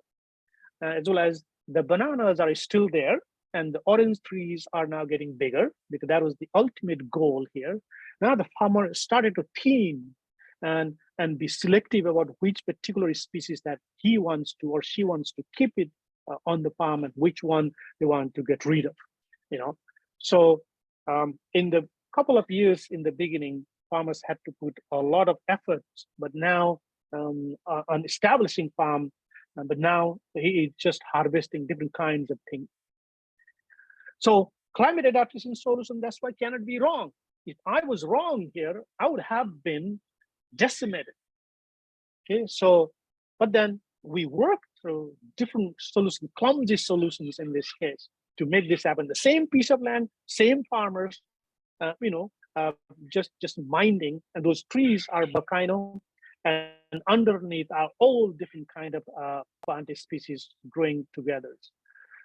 as well as the bananas are still there, and the orange trees are now getting bigger, because that was the ultimate goal here. Now the farmer started to thin and be selective about which particular species that he wants to or she wants to keep it on the farm and which one they want to get rid of. So in the couple of years in the beginning, farmers had to put a lot of efforts, but now on establishing farm, but now he is just harvesting different kinds of things. So climate adaptation solution, that's why cannot be wrong. If I was wrong here, I would have been decimated. Okay, so, but then we work through different solutions, clumsy solutions in this case, to make this happen. The same piece of land, same farmers, just minding, and those trees are volcano, and underneath are all different kind of plant species growing together.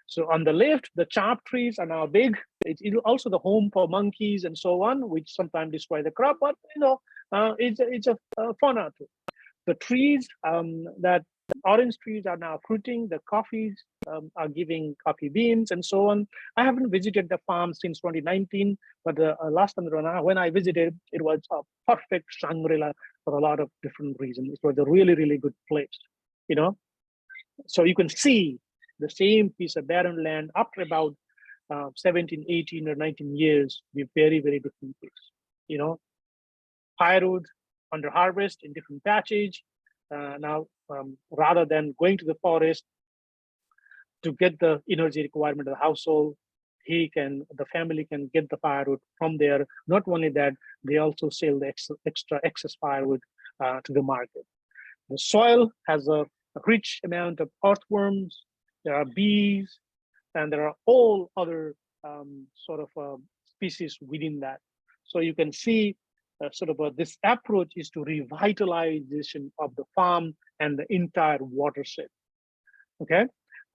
So on the left, the chop trees are now big. It's also the home for monkeys and so on, which sometimes destroy the crop, but it's a fauna too. The trees, that orange trees are now fruiting, the coffees are giving coffee beans and so on. I haven't visited the farm since 2019, but last time when I visited, it was a perfect Shangri-La for a lot of different reasons. It was a really, really good place, So you can see the same piece of barren land after about 17, 18 or 19 years, be very, very different place, Firewood under harvest in different patches. Now, rather than going to the forest to get the energy requirement of the household, the family can get the firewood from there. Not only that, they also sell the excess firewood to the market. The soil has a rich amount of earthworms, there are bees, and there are all other species within that. So you can see this approach is to revitalization of the farm and the entire watershed. Okay,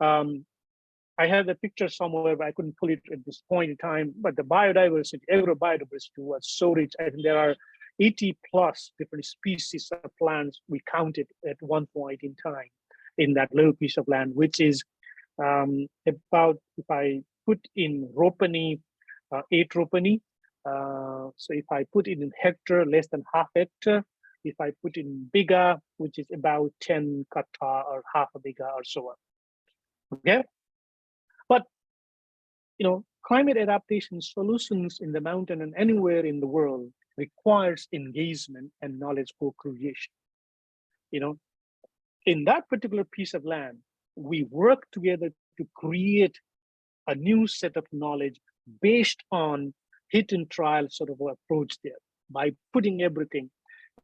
I have the picture somewhere, but I couldn't pull it at this point in time. But the biodiversity, agrobiodiversity was so rich. I think there are 80 plus different species of plants we counted at one point in time in that little piece of land, which is about, if I put in Ropani, 8 Ropani. So if I put it in hectare, less than half hectare. If I put in biga, which is about 10 katta or half a biga or so on. Okay, but climate adaptation solutions in the mountain and anywhere in the world requires engagement and knowledge co-creation. In that particular piece of land, we work together to create a new set of knowledge based on hit and trial approach there by putting everything.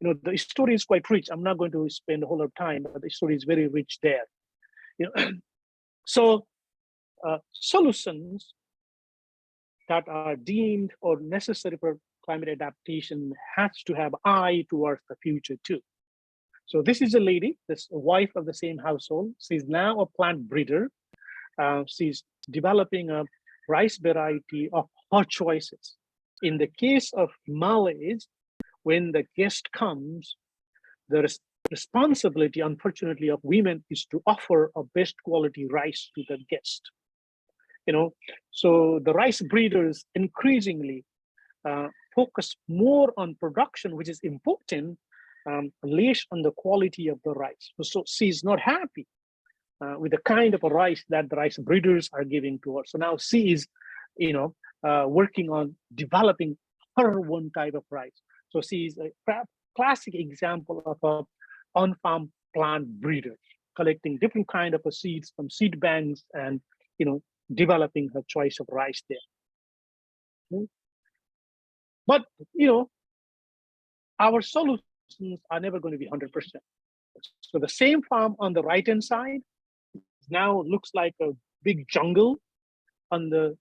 The story is quite rich. I'm not going to spend a whole lot of time, but the story is very rich there. So solutions that are deemed or necessary for climate adaptation has to have eye towards the future too. So this is a lady, this wife of the same household. She's now a plant breeder. She's developing a rice variety of her choices. In the case of Himalayas, when the guest comes, the responsibility, unfortunately, of women is to offer a best quality rice to the guest. So the rice breeders increasingly focus more on production, which is important, less on the quality of the rice. So she's not happy with the kind of a rice that the rice breeders are giving to her. So now she is, working on developing her one type of rice. So she is a classic example of a on-farm plant breeder, collecting different kind of seeds from seed banks and, developing her choice of rice there. Okay. But, our solutions are never going to be 100%. So the same farm on the right-hand side now looks like a big jungle. On the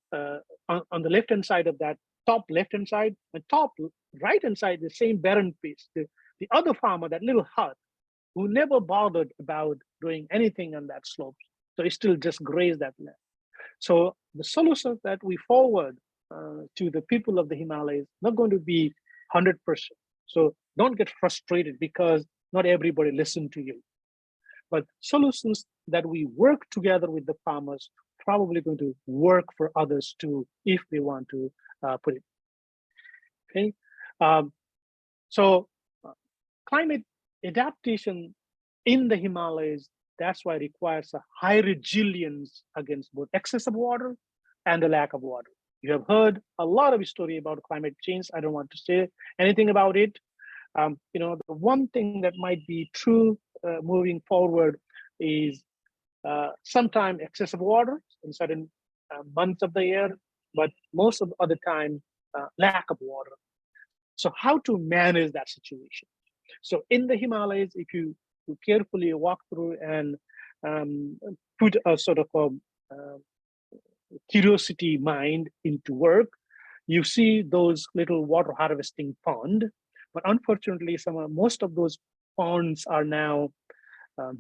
left-hand side of that, top left-hand side, and top right-hand side, the same barren piece. The other farmer, that little hut, who never bothered about doing anything on that slope. So he still just grazed that land. So the solutions that we forward to the people of the Himalayas not going to be 100%. So don't get frustrated because not everybody listened to you. But solutions that we work together with the farmers probably going to work for others too, if they want to put it. Okay. So climate adaptation in the Himalayas, that's why it requires a high resilience against both excess of water and the lack of water. You have heard a lot of story about climate change. I don't want to say anything about it. The one thing that might be true moving forward is sometimes excessive water in certain months of the year, but most of the other time, lack of water. So how to manage that situation? So in the Himalayas, if you carefully walk through and put a sort of a curiosity mind into work, you see those little water harvesting pond, but unfortunately, most of those ponds are now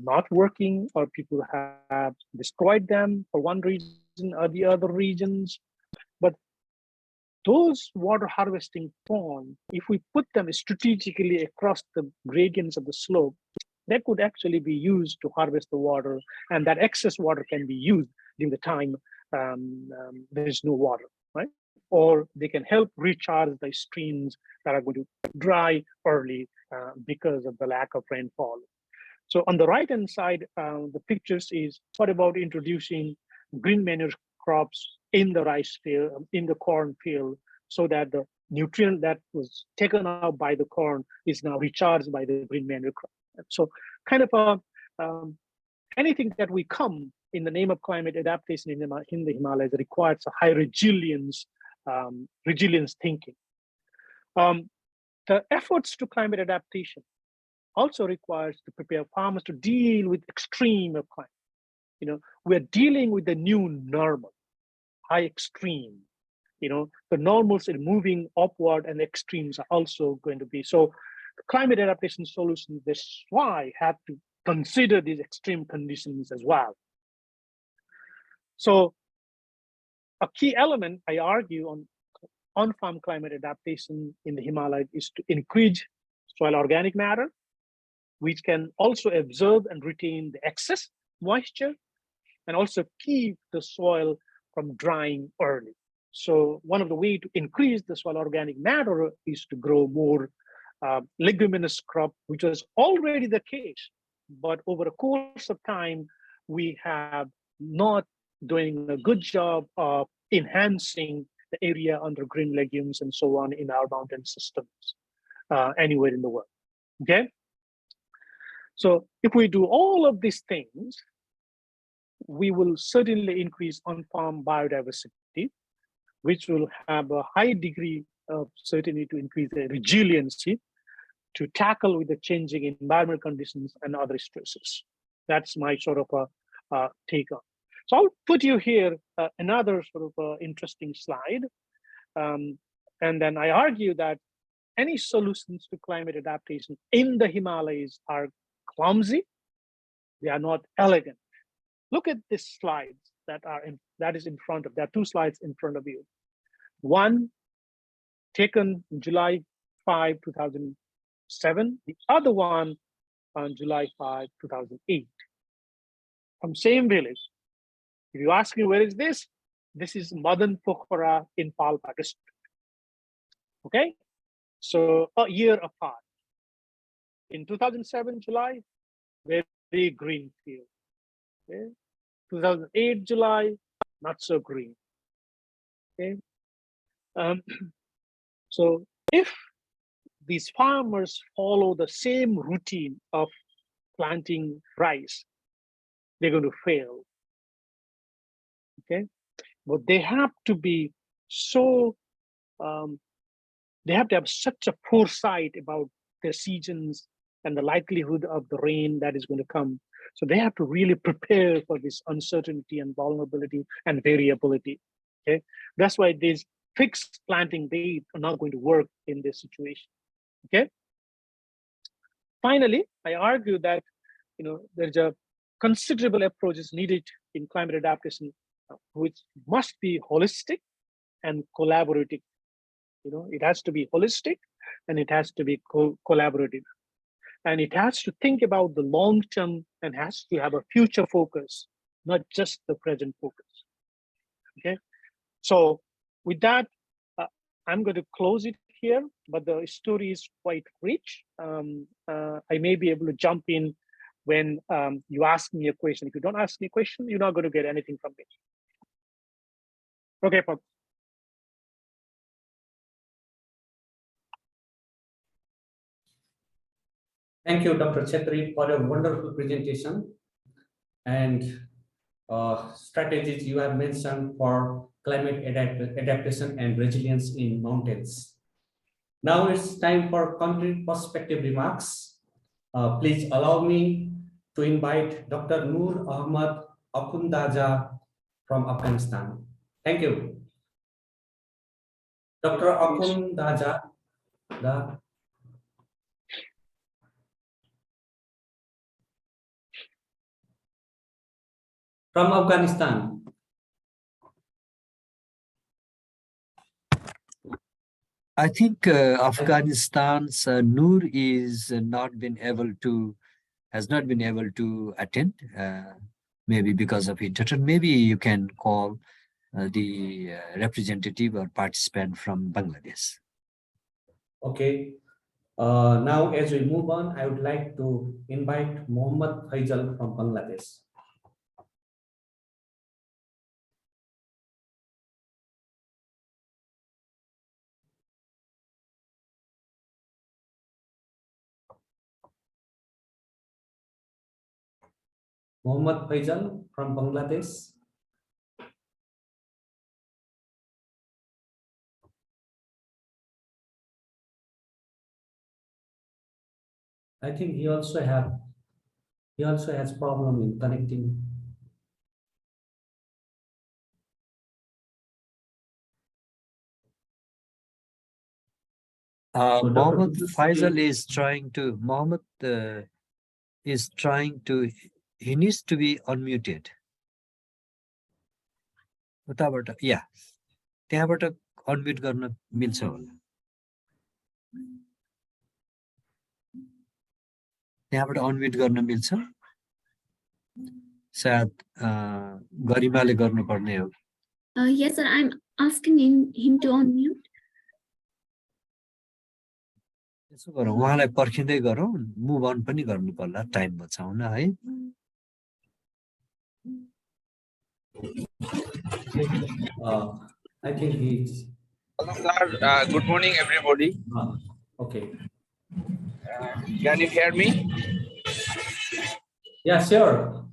not working, or people have destroyed them for one reason or the other reasons. But those water harvesting ponds, if we put them strategically across the gradients of the slope, that could actually be used to harvest the water, and that excess water can be used during the time there is no water, right? Or they can help recharge the streams that are going to dry early because of the lack of rainfall. So on the right-hand side, the pictures is what about introducing green manure crops in the rice field, in the corn field, so that the nutrient that was taken out by the corn is now recharged by the green manure crop. So kind of anything that we come in the name of climate adaptation in the Himalayas requires a high resilience thinking. The efforts to climate adaptation also requires to prepare farmers to deal with extreme of climate. We're dealing with the new normal, high extreme. The normals are moving upward, and the extremes are also going to be. So climate adaptation solutions, that's why have to consider these extreme conditions as well. So a key element, I argue, on-farm climate adaptation in the Himalayas is to increase soil organic matter, which can also absorb and retain the excess moisture, and also keep the soil from drying early. So one of the ways to increase the soil organic matter is to grow more leguminous crop, which was already the case. But over the course of time, we have not doing a good job of enhancing the area under green legumes and so on in our mountain systems anywhere in the world, okay? So if we do all of these things, we will certainly increase on-farm biodiversity, which will have a high degree of certainty to increase the resiliency to tackle with the changing environmental conditions and other stresses. That's my sort of a take on. So I'll put you here another sort of interesting slide. And then I argue that any solutions to climate adaptation in the Himalayas are clumsy. They are not elegant. Look at these slides that is in front of, there are two slides in front of you. One taken July 5, 2007, the other one on July 5, 2008. From same village. If you ask me where is this is Madan Pokhara in Palpa district. Okay, so a year apart. In 2007 July, very green field. Okay, 2008 July, not so green. Okay, so if these farmers follow the same routine of planting rice, they're going to fail. Okay, but they have to be so they have to have such a foresight about their seasons and the likelihood of the rain that is going to come. So they have to really prepare for this uncertainty and vulnerability and variability. Okay, that's why these fixed planting dates are not going to work in this situation. Okay. Finally, I argue that there's a considerable approaches needed in climate adaptation, which must be holistic and collaborative. It has to be holistic and it has to be collaborative. And it has to think about the long term and has to have a future focus, not just the present focus. Okay. So with that, I'm going to close it here, but the story is quite rich. I may be able to jump in when you ask me a question. If you don't ask me a question, you're not going to get anything from me. Okay, Pop. Thank you, Dr. Chetri, for a wonderful presentation and strategies you have mentioned for climate adaptation and resilience in mountains. Now it's time for concrete perspective remarks. Please allow me to invite Dr. Noor Ahmad Akhundaja from Afghanistan. Thank you. Dr. Akhundaja, from Afghanistan. I think Afghanistan's Noor is has not been able to attend, maybe because of internet. Maybe you can call the representative or participant from Bangladesh. Okay. Now, as we move on, I would like to invite Mohammad Faisal from Bangladesh. Mohammad Faisal from Bangladesh. I think he also has problem in connecting. So Dr. Mohammed Kudus Faisal is- is trying to, he needs to be unmuted. उताबाट या त्यहाँबाट unmute गर्न मिल्छ होला त्यहाँबाट unmute गर्न मिल्छ सायद गरिमाले गर्नुपर्ने हो Yes, sir. I'm asking him to unmute. त्यसो गरौँ उहाँलाई पर्खिँदै गरौँ मुभ अन पनि गर्नु पर्ला टाइम बचाउन है I think he's Hello, sir. Good morning, everybody. okay. Can you hear me? Yeah, sure.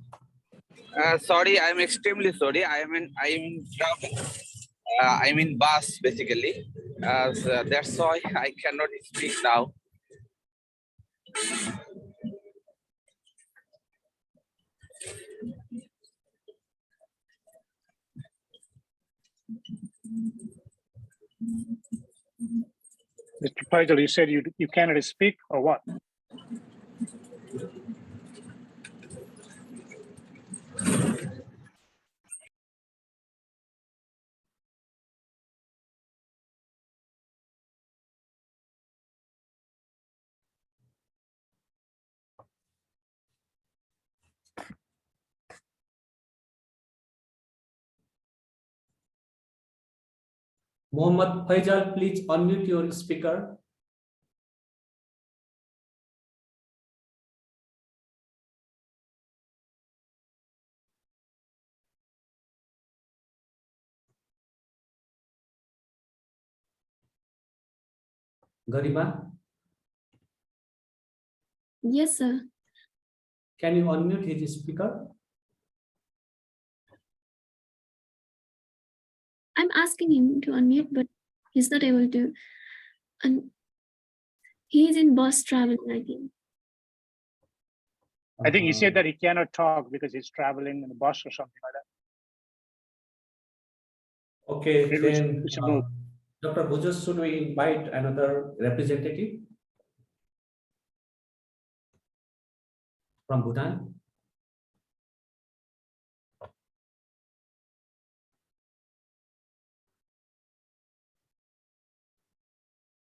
Sorry, I'm extremely sorry. I'm in travel. I'm in bus basically. So that's why I cannot speak now. Mr. Faisal, you said you cannot speak or what? Mohammad Faisal, please unmute your speaker. Garima, Yes, sir. can you unmute his speaker? I'm asking him to unmute, but he's not able to. And he's in bus traveling, I think. I think he said that he cannot talk because he's traveling in a bus or something like that. Okay, Maybe we then should move. Dr. Bujus, should we invite another representative from Bhutan?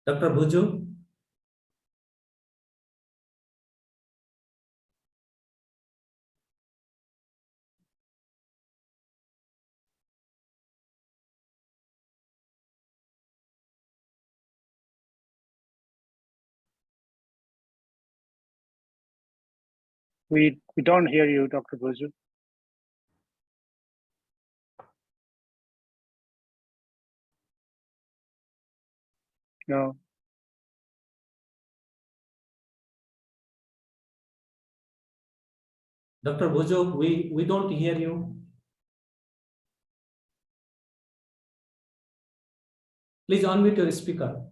Dr. Buju? We don't hear you, Dr. Bozu. No. Dr. Bojo, we don't hear you. Please unmute your speaker.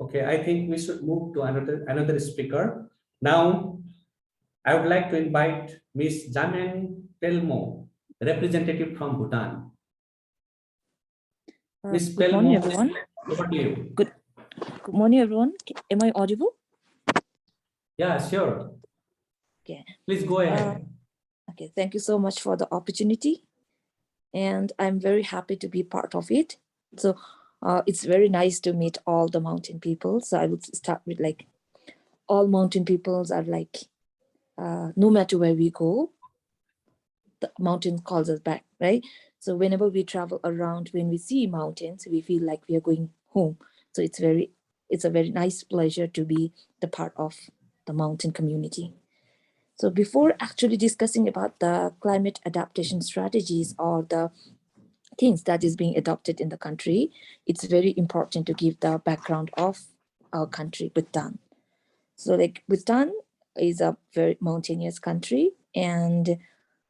Okay, I think we should move to another speaker. Now, I would like to invite Ms. Jamen Pelmo, representative from Bhutan. Ms. Good morning, Pelmo, everyone. over to you. Good morning, everyone. Am I audible? Yeah, sure. Okay. Please go ahead. Okay, thank you so much for the opportunity. And I'm very happy to be part of it. So it's very nice to meet all the mountain people. So I would start with like, all mountain peoples are like, no matter where we go, the mountain calls us back, right? So whenever we travel around, when we see mountains, we feel like we are going home. So it's a very nice pleasure to be the part of the mountain community. So before actually discussing about the climate adaptation strategies or the things that is being adopted in the country, it's very important to give the background of our country, Bhutan. So like Bhutan is a very mountainous country, and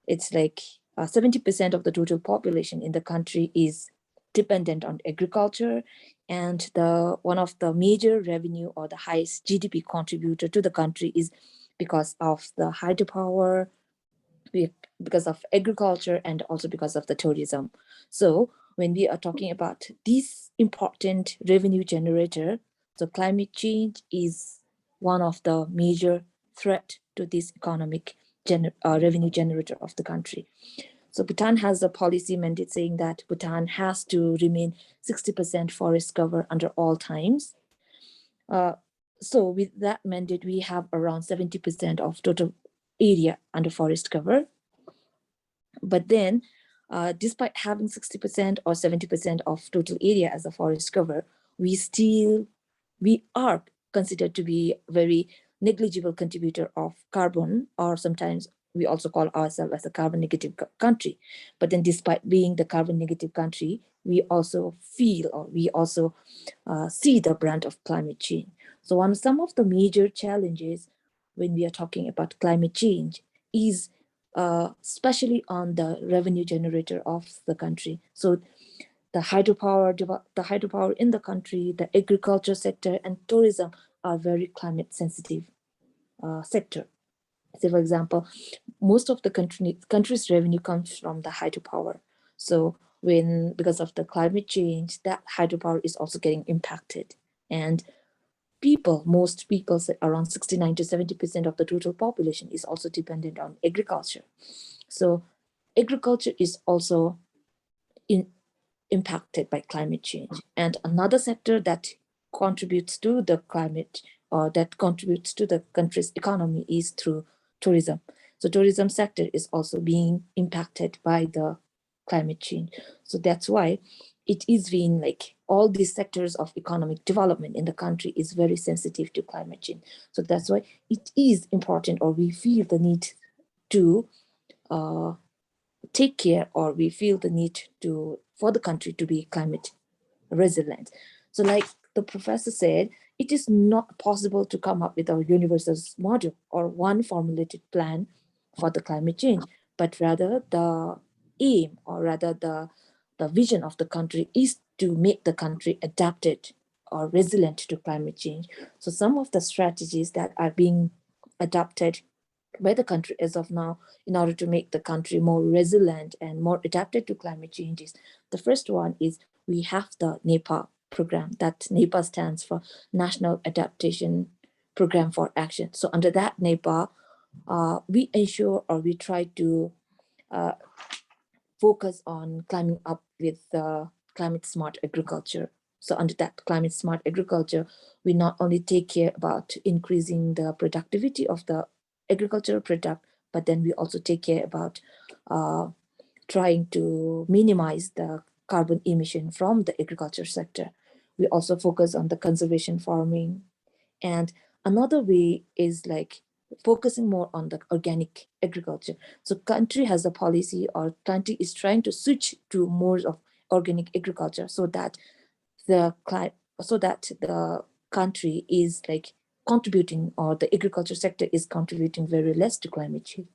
it's like 70% of the total population in the country is dependent on agriculture, and one of the major revenue or the highest GDP contributor to the country is because of the hydropower, because of agriculture, and also because of the tourism. So when we are talking about this important revenue generator, so climate change is one of the major threat to this economic revenue generator of the country. So Bhutan has a policy mandate saying that Bhutan has to remain 60% forest cover under all times. So with that mandate, we have around 70% of total area under forest cover. But then, despite having 60% or 70% of total area as a forest cover, we are considered to be a very negligible contributor of carbon, or sometimes we also call ourselves as a carbon negative country. But then despite being the carbon negative country, we also feel, or we also see the brunt of climate change. So some of the major challenges when we are talking about climate change is especially on the revenue generator of the country. So the hydropower in the country, the agriculture sector, and tourism are very climate sensitive sector. So for example, most of the country's revenue comes from the hydropower. So because of the climate change, that hydropower is also getting impacted. And most people, around 69 to 70% of the total population is also dependent on agriculture. So agriculture is also impacted by climate change. And another sector that contributes to the climate, or that contributes to the country's economy, is through tourism. So tourism sector is also being impacted by the climate change. So that's why it is being like all these sectors of economic development in the country is very sensitive to climate change. So that's why it is important, or we feel the need to take care, or we feel the need for the country to be climate resilient. So like the professor said, it is not possible to come up with a universal model or one formulated plan for the climate change, but rather the aim, or rather the vision of the country is to make the country adapted or resilient to climate change. So some of the strategies that are being adopted by the country as of now in order to make the country more resilient and more adapted to climate changes. The first one is we have the NEPA program. That NEPA stands for National Adaptation Program for Action. So under that NEPA, we ensure, or we try to focus on climbing up with climate smart agriculture So under that climate smart agriculture, we not only take care about increasing the productivity of the agricultural product, but then we also take care about trying to minimize the carbon emission from the agriculture sector. We also focus on the conservation farming. And another way is like focusing more on the organic agriculture. So country has a policy, or country is trying to switch to more of organic agriculture so that the country is like contributing, or the agriculture sector is contributing very less to climate change.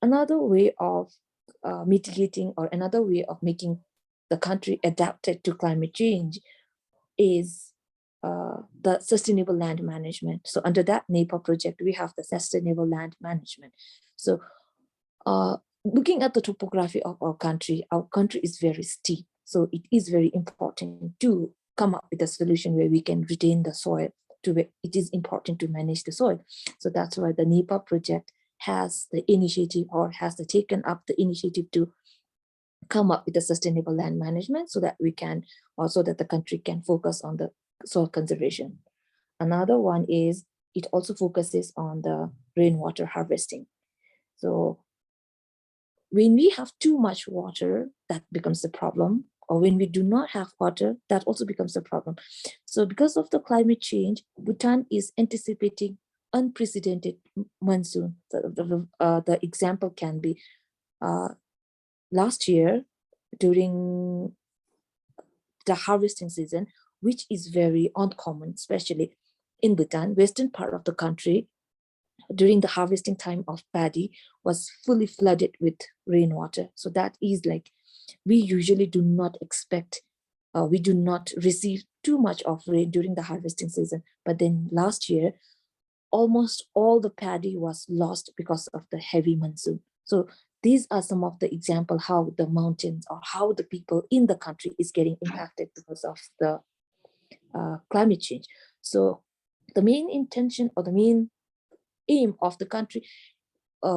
Another way of mitigating, or another way of making the country adapted to climate change is the sustainable land management. So under that NEPA project, we have the sustainable land management. So looking at the topography of our country is very steep. So it is very important to come up with a solution where we can retain the soil. It is important to manage the soil. So that's why the NEPA project has the initiative, or has taken up the initiative to come up with a sustainable land management, so that we can, also that the country can focus on the soil conservation. Another one is it also focuses on the rainwater harvesting. So when we have too much water, that becomes the problem, or when we do not have water, that also becomes a problem. So because of the climate change, Bhutan is anticipating unprecedented monsoon. The example can be last year during the harvesting season, which is very uncommon, especially in Bhutan, western part of the country, during the harvesting time of paddy was fully flooded with rainwater. So that is like, we usually do not expect, we do not receive too much of rain during the harvesting season. But then last year, almost all the paddy was lost because of the heavy monsoon. So these are some of the example how the mountains, or how the people in the country is getting impacted because of the climate change. So the main intention, or the main aim of the country,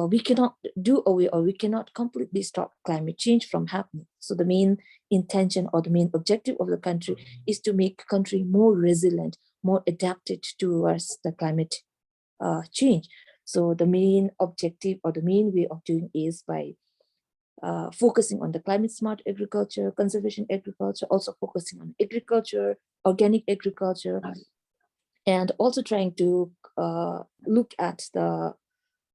we cannot do away, or we cannot completely stop climate change from happening. So the main intention, or the main objective of the country is to make country more resilient, more adapted towards the climate change. So the main objective, or the main way of doing is by focusing on the climate smart agriculture, conservation agriculture, also focusing on agriculture, organic agriculture, and also trying to look at the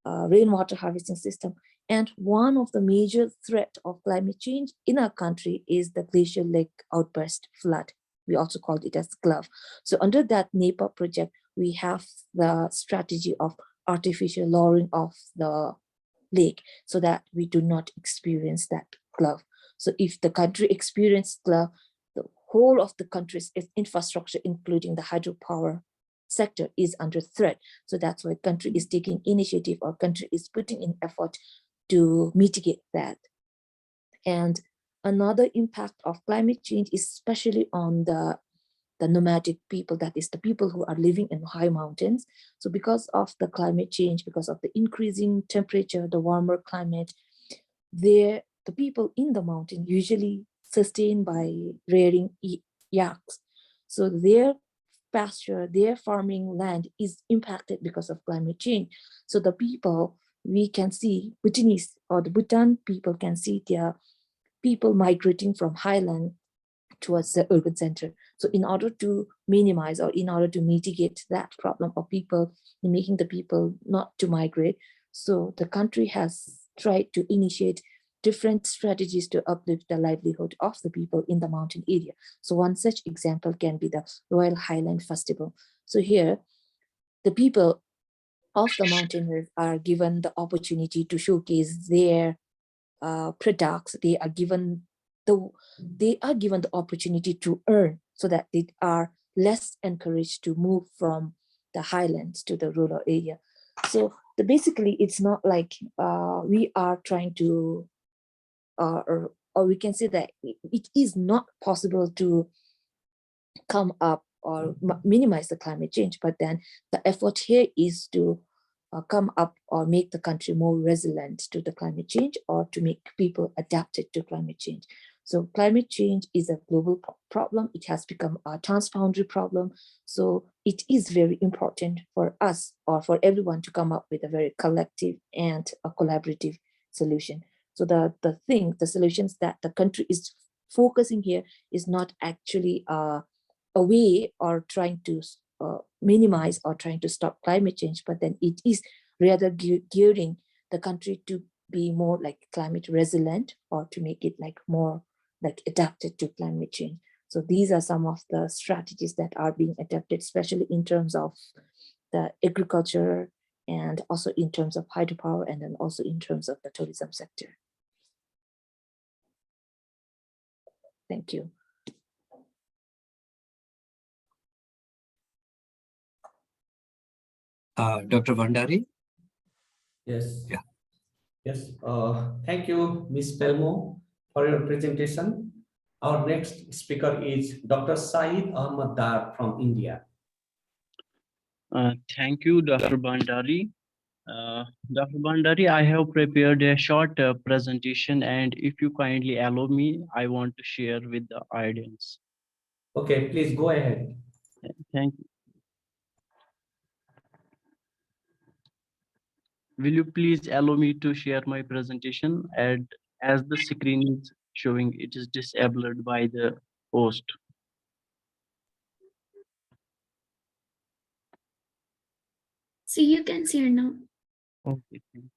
rainwater harvesting system. And one of the major threat of climate change in our country is the glacial lake outburst flood. We also called it as GLOVE. So under that NEPA project, we have the strategy of artificial lowering of the lake, so that we do not experience that GLOVE. So if the country experiences GLOVE, the whole of the country's infrastructure, including the hydropower sector, is under threat. So that's why country is taking initiative, or country is putting in effort to mitigate that. And another impact of climate change is especially on the nomadic people, that is the people who are living in high mountains. So because of the climate change, because of the increasing temperature, the warmer climate, the people in the mountain usually sustain by rearing yaks. So their pasture, their farming land is impacted because of climate change. So the people, we can see Bhutanese, or the Bhutan people can see their people migrating from highland towards the urban center. So in order to minimize, or in order to mitigate that problem of people, making the people not to migrate, so the country has tried to initiate different strategies to uplift the livelihood of the people in the mountain area. So one such example can be the Royal Highland Festival. So here, the people of the mountainers are given the opportunity to showcase their products. They are given the opportunity to earn, so that they are less encouraged to move from the highlands to the rural area. So basically, it's not like we are trying to, or we can say that it is not possible to come up or minimize the climate change, but then the effort here is to come up or make the country more resilient to the climate change, or to make people adapted to climate change. So climate change is a global problem. It has become a transboundary problem. So it is very important for us or for everyone to come up with a very collective and a collaborative solution. So the solutions that the country is focusing here is not actually a way or trying to minimize or trying to stop climate change, but then it is rather gearing the country to be more like climate resilient or to make it like more like adapted to climate change. So these are some of the strategies that are being adapted, especially in terms of the agriculture and also in terms of hydropower and then also in terms of the tourism sector. Thank you. Dr. Bhandari? Yes. Yeah. Yes. Thank you, Ms. Pelmo, for your presentation. Our next speaker is Dr. Saeed Ahmad Dar from India. Thank you, Dr. Bhandari. Dr. Bhandari, I have prepared a short presentation, and if you kindly allow me, I want to share with the audience. Okay, please go ahead. Thank you. Will you please allow me to share my presentation? And as the screen is showing, it is disabled by the host. So you can see her now. Okay. Thank you.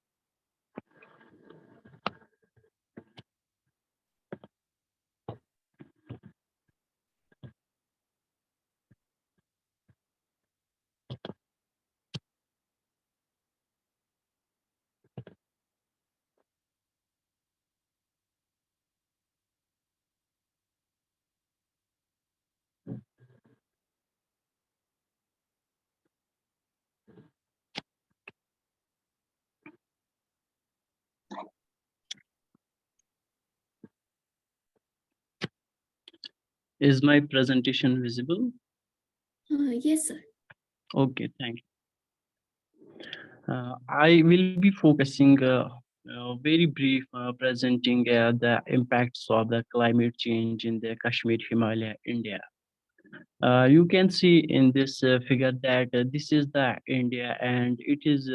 Is my presentation visible? Yes, sir. Okay, thank you. I will be focusing very brief presenting the impacts of the climate change in the Kashmir, Himalaya, India. You can see in this figure that this is the India and it is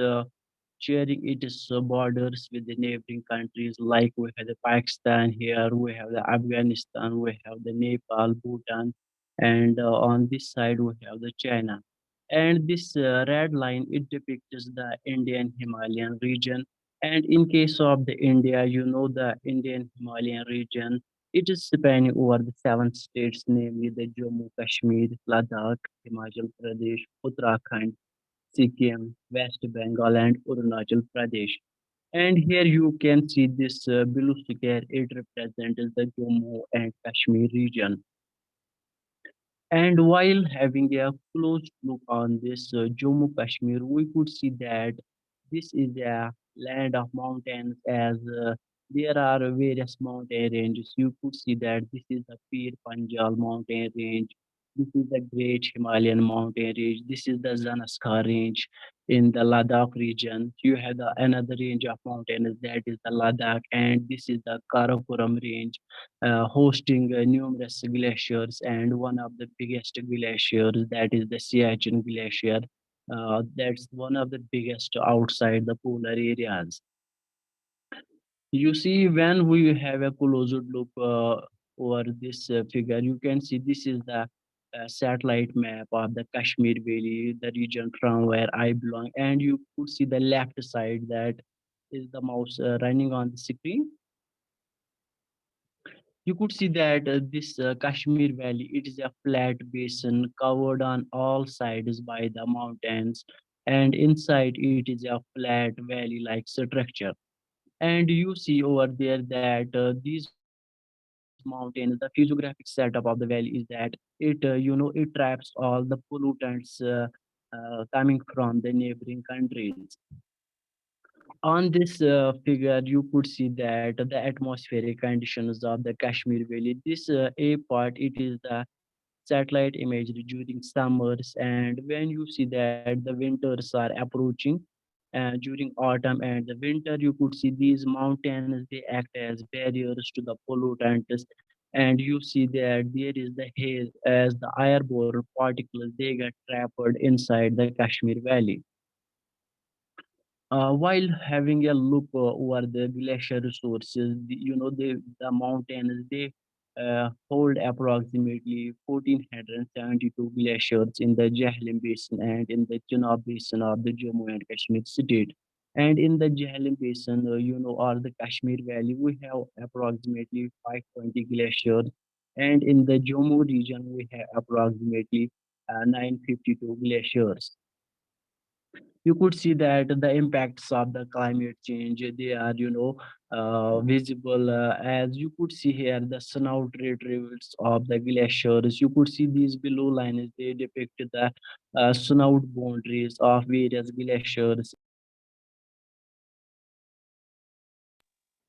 sharing its borders with the neighboring countries like we have the Pakistan here, we have the Afghanistan, we have the Nepal, Bhutan, and on this side we have the China. And this red line, it depicts the Indian Himalayan region. And in case of the India, you know the Indian Himalayan region, it is spanning over the 7 states, namely the Jammu, Kashmir, Ladakh, Himachal Pradesh, Uttarakhand, Sikkim, West Bengal, and Arunachal Pradesh. And here you can see this blue square, it represents the Jammu and Kashmir region. And while having a close look on this Jammu Kashmir, we could see that this is a land of mountains as there are various mountain ranges. You could see that this is the Pir Panjal mountain range. This is the Great Himalayan mountain range. This is the Zanaskar range in the Ladakh region. You have another range of mountains that is the Ladakh, and this is the Karakoram range hosting numerous glaciers, and one of the biggest glaciers that is the Siachen Glacier. That's one of the biggest outside the polar areas. You see, when we have a closer look over this figure, you can see this is the satellite map of the Kashmir Valley, the region from where I belong, and you could see the left side that is the mouse running on the screen. You could see that this Kashmir Valley, it is a flat basin covered on all sides by the mountains, and inside it is a flat valley-like structure. And you see over there that these mountains, the physiographic setup of the valley is that it traps all the pollutants coming from the neighboring countries. On this figure, you could see that the atmospheric conditions of the Kashmir Valley. This A part, it is the satellite imagery during summers, and when you see that the winters are approaching, during autumn and the winter. You could see these mountains, they act as barriers to the pollutants, and you see that there is the haze as the airborne particles they get trapped inside the Kashmir Valley. While having a look over the glacier resources, the mountains, they hold approximately 1,472 glaciers in the Jhelum Basin and in the Chenab Basin of the Jammu and Kashmir state. And in the Jhelum Basin, or the Kashmir Valley, we have approximately 520 glaciers. And in the Jammu region, we have approximately 952 glaciers. You could see that the impacts of the climate change, they are visible, as you could see here the snout retrievals of the glaciers. You could see these below lines, they depict the snout boundaries of various glaciers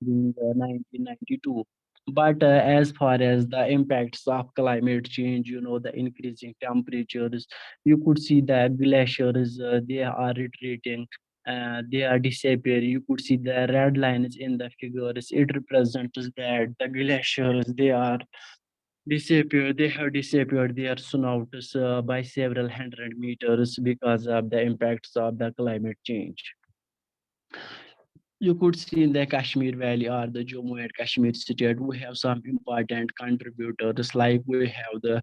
in 1992. But as far as the impacts of climate change, the increasing temperatures, you could see that glaciers, they are retreating, they are disappearing. You could see the red lines in the figures. It represents that the glaciers, they are disappeared. They have disappeared their snouts by several hundred meters because of the impacts of the climate change. You could see in the Kashmir Valley or the Jammu and Kashmir state, we have some important contributors, like we have the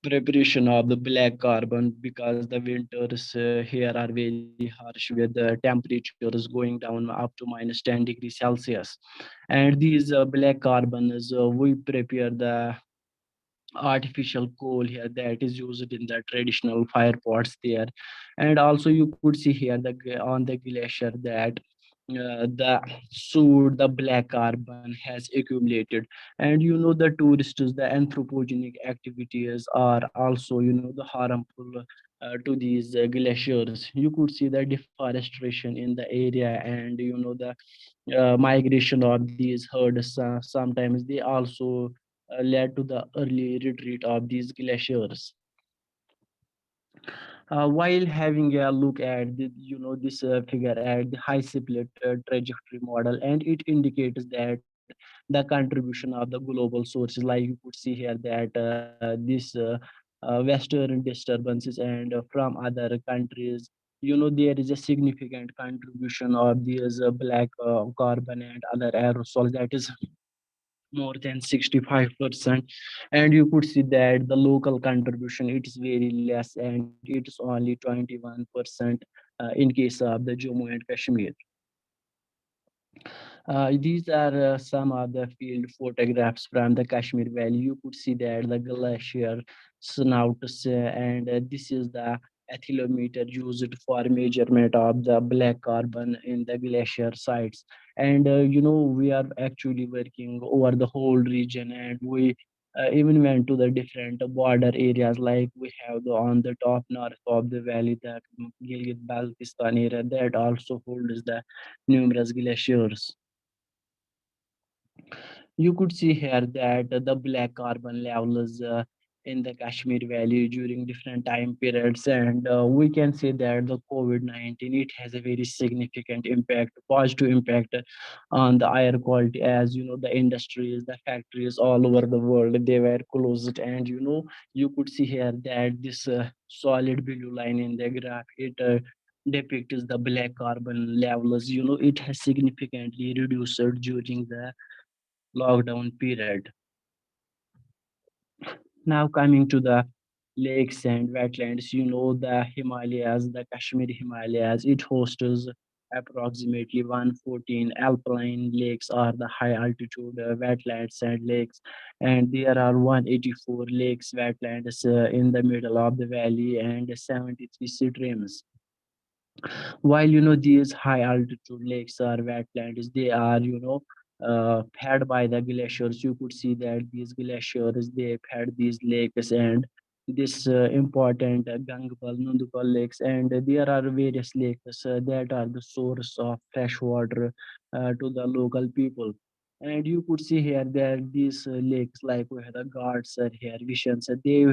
preparation of the black carbon, because the winters here are very harsh with the temperatures going down up to -10 degrees Celsius. And these black carbons, we prepare the artificial coal here that is used in the traditional fire pots there. And also you could see here on the glacier that the soot, the black carbon has accumulated. And the tourists, the anthropogenic activities are also the harmful to these glaciers. You could see the deforestation in the area, and the migration of these herds, sometimes they also led to the early retreat of these glaciers. While having a look at this figure at the high split trajectory model, and it indicates that the contribution of the global sources, like you could see here that this western disturbances and from other countries, there is a significant contribution of these black carbon and other aerosols, that is more than 65%. And you could see that the local contribution, it is very less, and it is only 21% in case of the Jammu and Kashmir. These are some of the field photographs from the Kashmir Valley. You could see that the glacier snouts, and this is the ethylometer used for measurement of the black carbon in the glacier sites. And we are actually working over the whole region, and we even went to the different border areas, like we have on the top north of the valley, the Gilgit-Baltistan area that also holds the numerous glaciers. You could see here that the black carbon levels in the Kashmir Valley during different time periods, and we can say that the COVID-19, it has a very significant impact, positive impact on the air quality, as the industries, the factories all over the world, they were closed. And you could see here that this solid blue line in the graph, it depicts the black carbon levels. It has significantly reduced during the lockdown period. Now coming to the lakes and wetlands, the Himalayas, the Kashmir Himalayas, it hosts approximately 114 alpine lakes or the high altitude wetlands and lakes, and there are 184 lakes wetlands in the middle of the valley and 73 streams. While these high altitude lakes or wetlands, they are fed by the glaciers. You could see that these glaciers, they fed these lakes and this important Gangabal, Nundukal lakes, and there are various lakes that are the source of fresh water to the local people. And you could see here that these lakes, like we have the guards are here, visions, they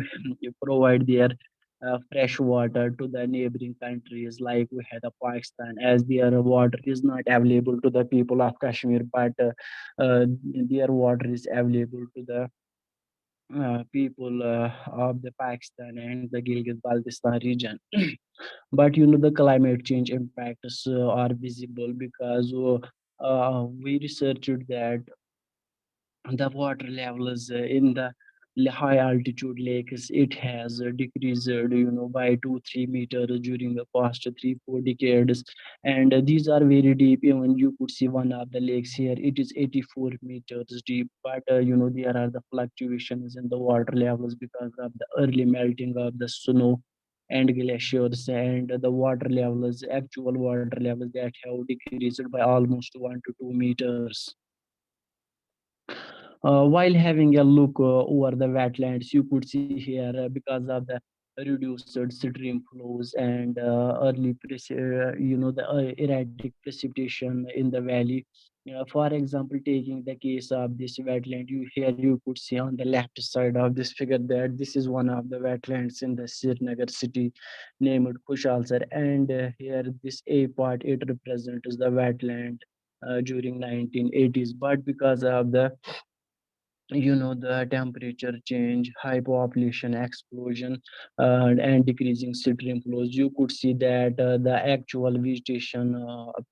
provide their fresh water to the neighboring countries like we had Pakistan, as their water is not available to the people of Kashmir, but their water is available to the people of the Pakistan and the Gilgit-Baltistan region. But the climate change impacts are visible because we researched that the water levels in the high altitude lakes, it has decreased by 2-3 meters during the past 3-4 decades, and these are very deep. Even you could see one of the lakes here, it is 84 meters deep, but there are the fluctuations in the water levels because of the early melting of the snow and glaciers, and the water levels, actual water levels, that have decreased by almost 1 to 2 meters. While having a look over the wetlands, you could see here because of the reduced stream flows and the erratic precipitation in the valley. For example, taking the case of this wetland, you could see on the left side of this figure that this is one of the wetlands in the Srinagar city named Kushalsar, and here this A part, it represents the wetland during 1980s, but because of the temperature change, high population explosion, and decreasing stream flows, you could see that the actual vegetation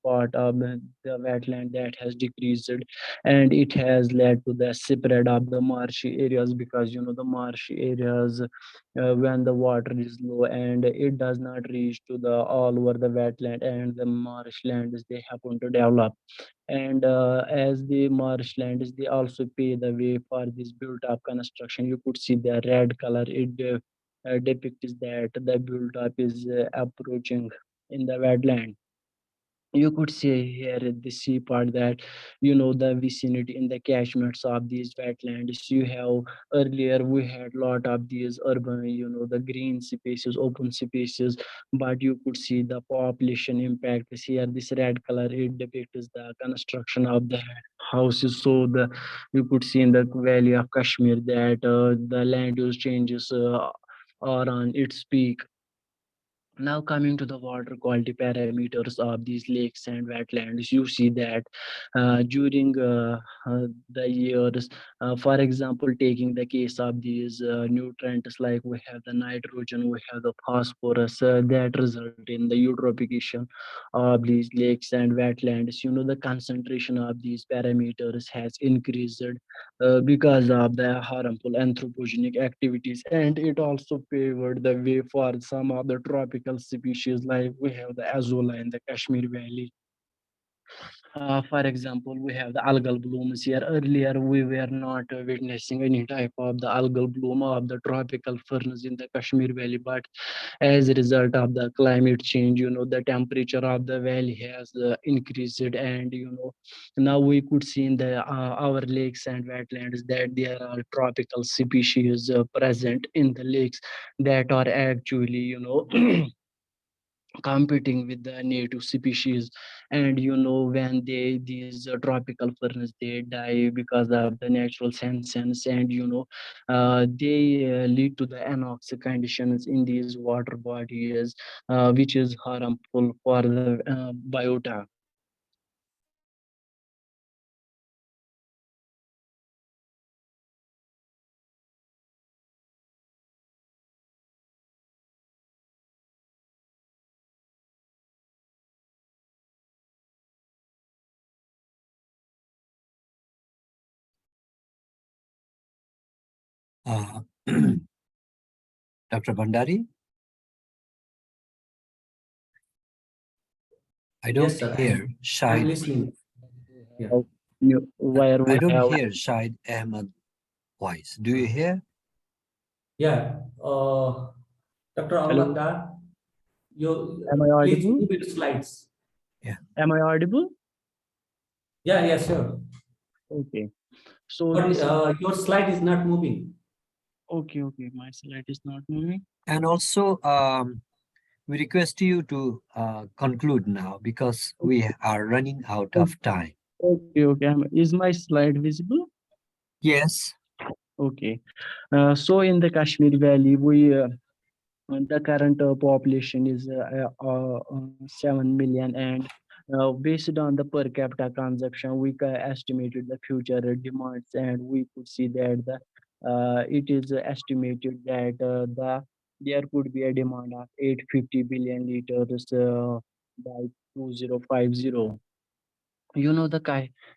part of the wetland that has decreased, and it has led to the spread of the marshy areas, because the marshy areas, when the water is low and it does not reach to the all over the wetland, and the marshlands, they happen to develop, and as the marshlands, they also pave the way for this built up construction. You could see the red color, it depicts that the built up is approaching in the wetland. You could see here at the sea part that the vicinity in the catchments of these wetlands, you have earlier we had lot of these urban, the green spaces, open spaces, but you could see the population impact is here. This red color, it depicts the construction of the houses. So you could see in the valley of Kashmir that the land use changes are on its peak. Now coming to the water quality parameters of these lakes and wetlands, you see that during the years, for example, taking the case of these nutrients, like we have the nitrogen, we have the phosphorus, that result in the eutrophication of these lakes and wetlands. The concentration of these parameters has increased because of the harmful anthropogenic activities, and it also paved the way for some of the tropical species, like we have the azolla in the Kashmir Valley. For example, we have the algal blooms here. Earlier, we were not witnessing any type of the algal bloom of the tropical ferns in the Kashmir Valley, but as a result of the climate change, the temperature of the valley has increased, and now we could see in the our lakes and wetlands that there are tropical species present in the lakes that are actually competing with the native species. And when these tropical ferns, they die because of the natural senescence, and they lead to the anoxic conditions in these water bodies, which is harmful for the biota. Uh, Dr. Bhandari? I don't Yes, sir. hear I'm Shahid. listening. Yeah. Where we I don't have hear Shahid Ahmed voice. Do you hear? Yeah. Dr. hello, Almagdar, you am I please audible? move your slides. Am I audible? Yeah, yeah, sure. Okay, so But this is your slide is not moving. okay, my slide is not moving. And also, we request you to conclude now because we are running out of time. Okay, is my slide visible? Yes. Okay, so in the Kashmir Valley, we The current population is 7 million, and based on the per capita consumption, we estimated the future demands, and we could see that it is estimated that there could be a demand of 850 billion liters by 2050. You know, the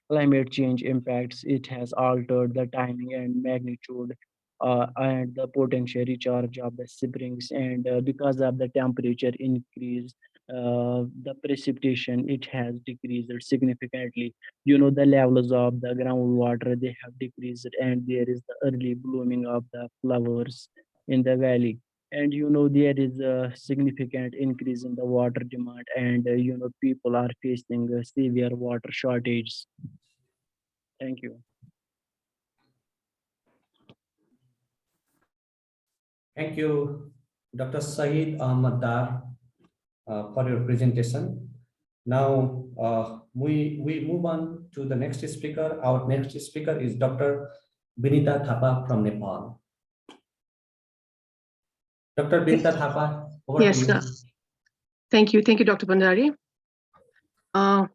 climate change impacts, it has altered the timing and magnitude and the potential recharge of the springs, and because of the temperature increase, the precipitation, it has decreased significantly. You know, the levels of the groundwater, they have decreased, and there is the early blooming of the flowers in the valley. And you know, there is a significant increase in the water demand, and you know, people are facing severe water shortages. Thank you. Thank you, Dr. Saeed Ahmad Dar, for your presentation. Now, we move on to the next speaker. Our next speaker is Dr. Binita Thapa from Nepal. Dr. Binita Thapa, over Yes, to sir. you. Thank you. Thank you, Dr. Bhandari. I'll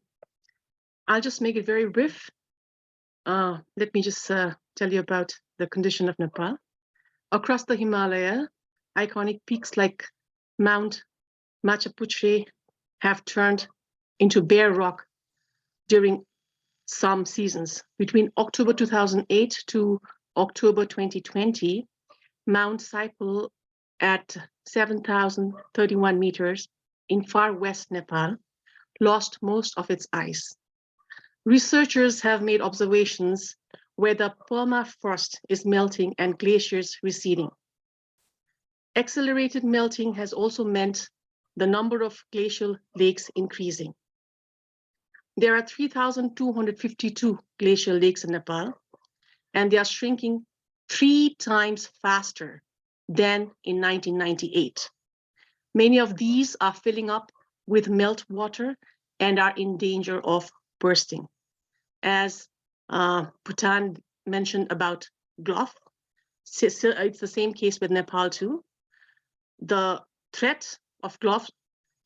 just make it very brief. Let me just tell you about the condition of Nepal. Across the Himalaya, iconic peaks like Mount Machu Picchu have turned into bare rock during some seasons. Between October 2008 to October 2020, Mount Saipul at 7,031 meters in far west Nepal lost most of its ice. Researchers have made observations where the permafrost is melting and glaciers receding. Accelerated melting has also meant the number of glacial lakes increasing. There are 3,252 glacial lakes in Nepal, and they are shrinking 3 times faster than in 1998. Many of these are filling up with meltwater and are in danger of bursting. As Bhutan mentioned about Glof, it's the same case with Nepal too. The threat of Glof,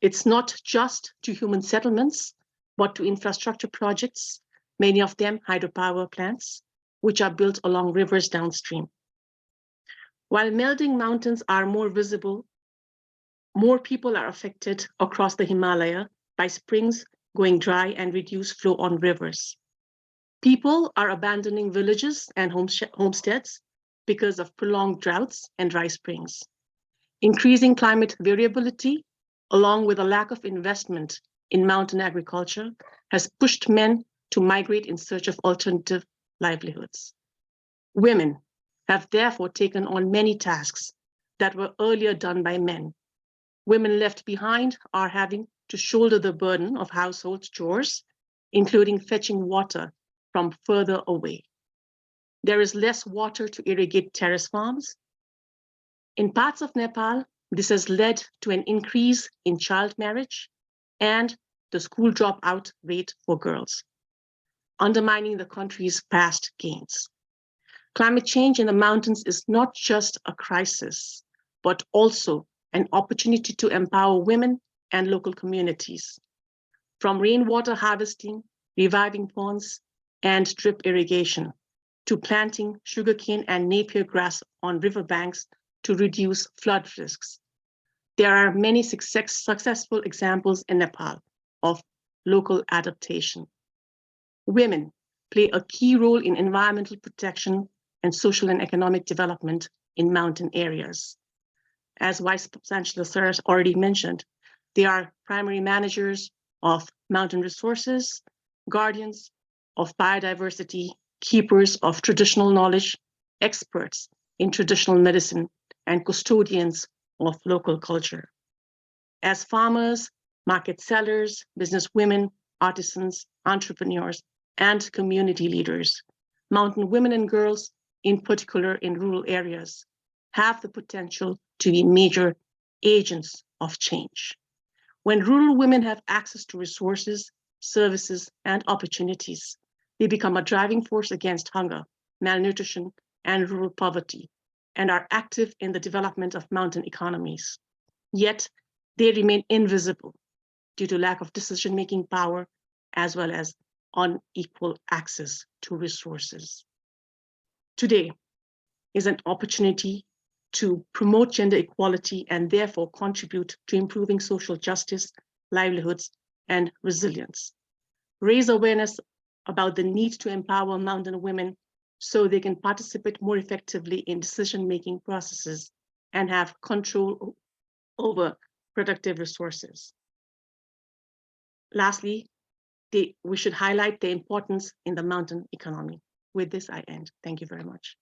it's not just to human settlements, but to infrastructure projects, many of them hydropower plants, which are built along rivers downstream. While melting mountains are more visible, more people are affected across the Himalaya by springs going dry and reduced flow on rivers. People are abandoning villages and homesteads because of prolonged droughts and dry springs. Increasing climate variability, along with a lack of investment in mountain agriculture, has pushed men to migrate in search of alternative livelihoods. Women have therefore taken on many tasks that were earlier done by men. Women left behind are having to shoulder the burden of household chores, including fetching water from further away. There is less water to irrigate terrace farms. In parts of Nepal, this has led to an increase in child marriage and the school dropout rate for girls, undermining the country's past gains. Climate change in the mountains is not just a crisis, but also an opportunity to empower women and local communities. From rainwater harvesting, reviving ponds, and drip irrigation, to planting sugarcane and napier grass on riverbanks to reduce flood risks. There are many successful examples in Nepal of local adaptation. Women play a key role in environmental protection and social and economic development in mountain areas. As Vice Chancellor Sir already mentioned, they are primary managers of mountain resources, guardians of biodiversity, keepers of traditional knowledge, experts in traditional medicine, and custodians of local culture. As farmers, market sellers, businesswomen, artisans, entrepreneurs, and community leaders, mountain women and girls, in particular in rural areas, have the potential to be major agents of change. When rural women have access to resources, services, and opportunities, they become a driving force against hunger, malnutrition, and rural poverty, and are active in the development of mountain economies. Yet they remain invisible due to lack of decision-making power, as well as unequal access to resources. Today is an opportunity to promote gender equality and therefore contribute to improving social justice, livelihoods, and resilience. Raise awareness about the need to empower mountain women so they can participate more effectively in decision-making processes and have control over productive resources. Lastly, we should highlight the importance in the mountain economy. With this, I end. Thank you very much.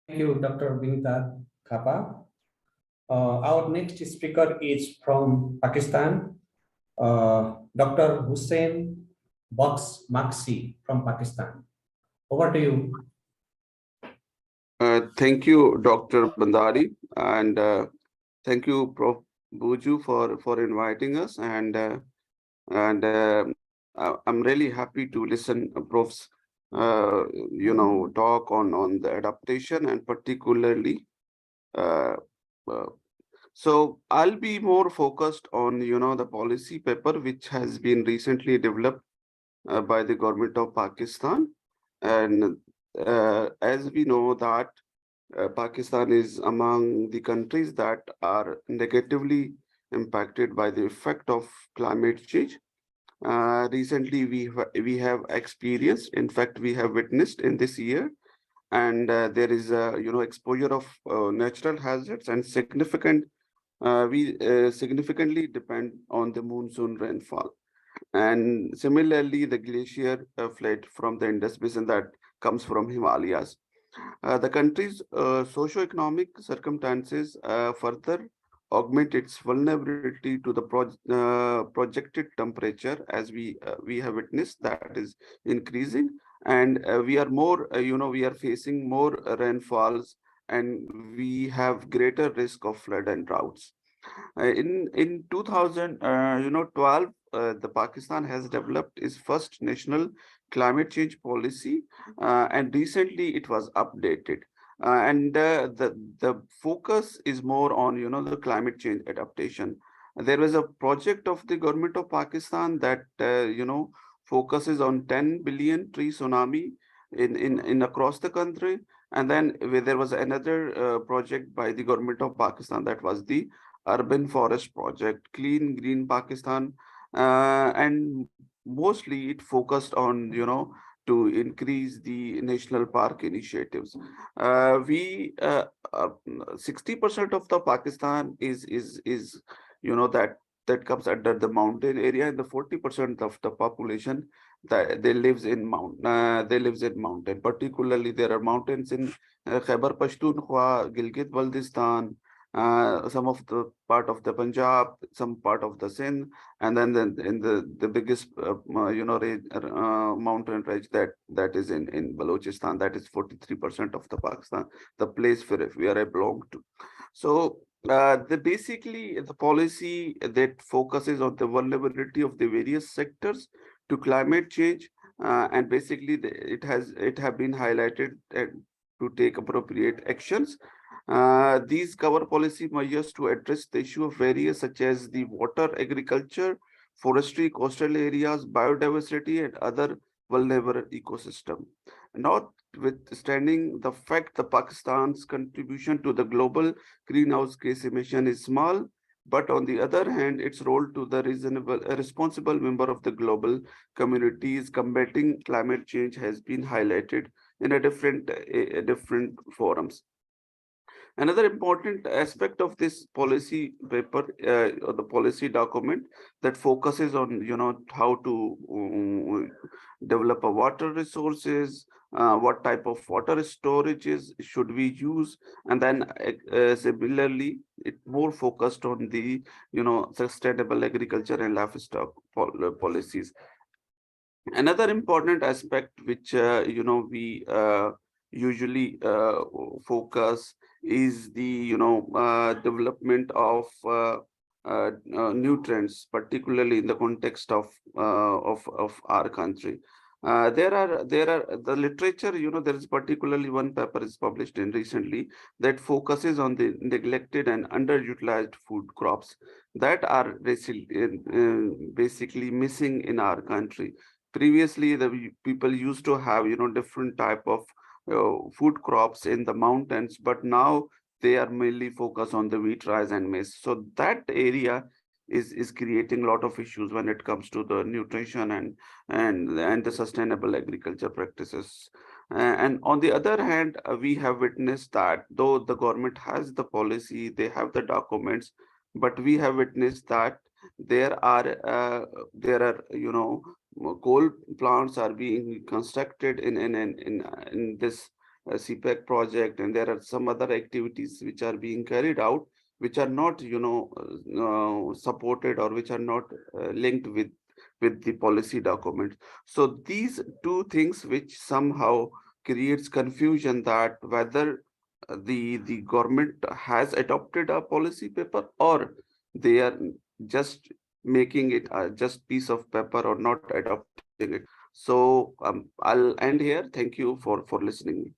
Thank you, Dr. Vinita Thapa. Our next speaker is from Pakistan, Dr. Hussein Box Maksi from Pakistan. Over to you. Thank you, Dr. Bandari, and thank you, Prof. Buju, for inviting us. And I'm really happy to listen Prof's talk on the adaptation, and particularly so I'll be more focused on the policy paper which has been recently developed by the government of Pakistan. And as we know that Pakistan is among the countries that are negatively impacted by the effect of climate change. Recently, we have experienced, in fact, we have witnessed in this year, and there is exposure of natural hazards, and we significantly depend on the monsoon rainfall. And similarly, the glacier flood from the Indus Basin that comes from Himalayas. The country's socio-economic circumstances further augment its vulnerability to the projected temperature, as we have witnessed that is increasing, and we are more we are facing more rainfalls, and we have greater risk of flood and droughts. In 2012, the Pakistan has developed its first national climate change policy, and recently it was updated. And the focus is more on the climate change adaptation. There was a project of the government of Pakistan that focuses on 10 billion tree tsunami in across the country. And then there was another project by the government of Pakistan that was the urban forest project, Clean Green Pakistan, and mostly it focused on to increase the national park initiatives. 60% of the Pakistan is that comes under the mountain area, and the 40% of the population that they lives in mountain. Particularly, there are mountains in Khyber Pakhtunkhwa, Gilgit-Baltistan, some of the part of the Punjab, some part of the Sindh, and then in the biggest mountain range that is in Balochistan, that is 43% of the Pakistan, the place where I belong to. So basically the policy that focuses on the vulnerability of the various sectors to climate change, and basically it have been highlighted to take appropriate actions. These cover policy measures to address the issue of areas such as the water, agriculture, forestry, coastal areas, biodiversity, and other vulnerable ecosystem. Notwithstanding the fact that Pakistan's contribution to the global greenhouse gas emission is small, but on the other hand, its role to the responsible member of the global communities combating climate change has been highlighted in a different forums. Another important aspect of this policy paper, or the policy document, that focuses on how to develop a water resources, what type of water storages should we use, and then similarly, it more focused on the sustainable agriculture and livestock policies. Another important aspect which we usually focus is the development of nutrients, particularly in the context of our country. There are the literature, there is particularly one paper is published in recently that focuses on the neglected and underutilized food crops that are basically missing in our country. Previously, the people used to have different type of food crops in the mountains, but now they are mainly focused on the wheat, rice, and maize. So that area is creating a lot of issues when it comes to the nutrition and the sustainable agriculture practices. And on the other hand, we have witnessed that though the government has the policy, they have the documents, but we have witnessed that there are coal plants are being constructed in this CPEC project, and there are some other activities which are being carried out which are not supported, or which are not linked with the policy document. So these two things which somehow creates confusion that whether the government has adopted a policy paper, or they are just making it just piece of paper or not adopting it. So I'll end here. Thank you for listening.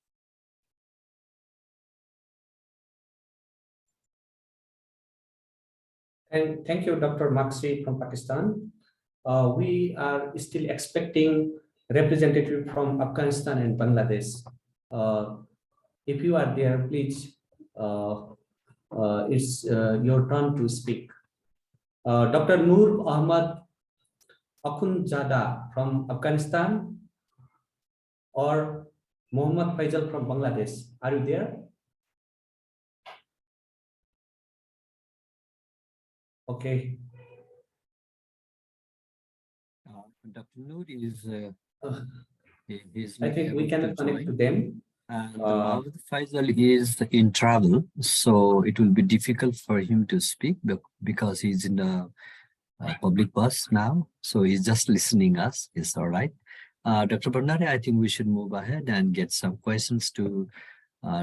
And thank you, Dr. Maksi from Pakistan. We are still expecting representative from Afghanistan and Bangladesh. If you are there, please, it's your turn to speak. Dr. Noor Ahmad Akhundzada from Afghanistan, or Mohammad Faisal from Bangladesh. Are you there? Okay. Dr. Noor is I think we cannot connect to them. And Mohammed Faisal is in travel, so it will be difficult for him to speak because he's in a public bus now. So he's just listening us. It's all right. Dr. Bhandari, I think we should move ahead and get some questions to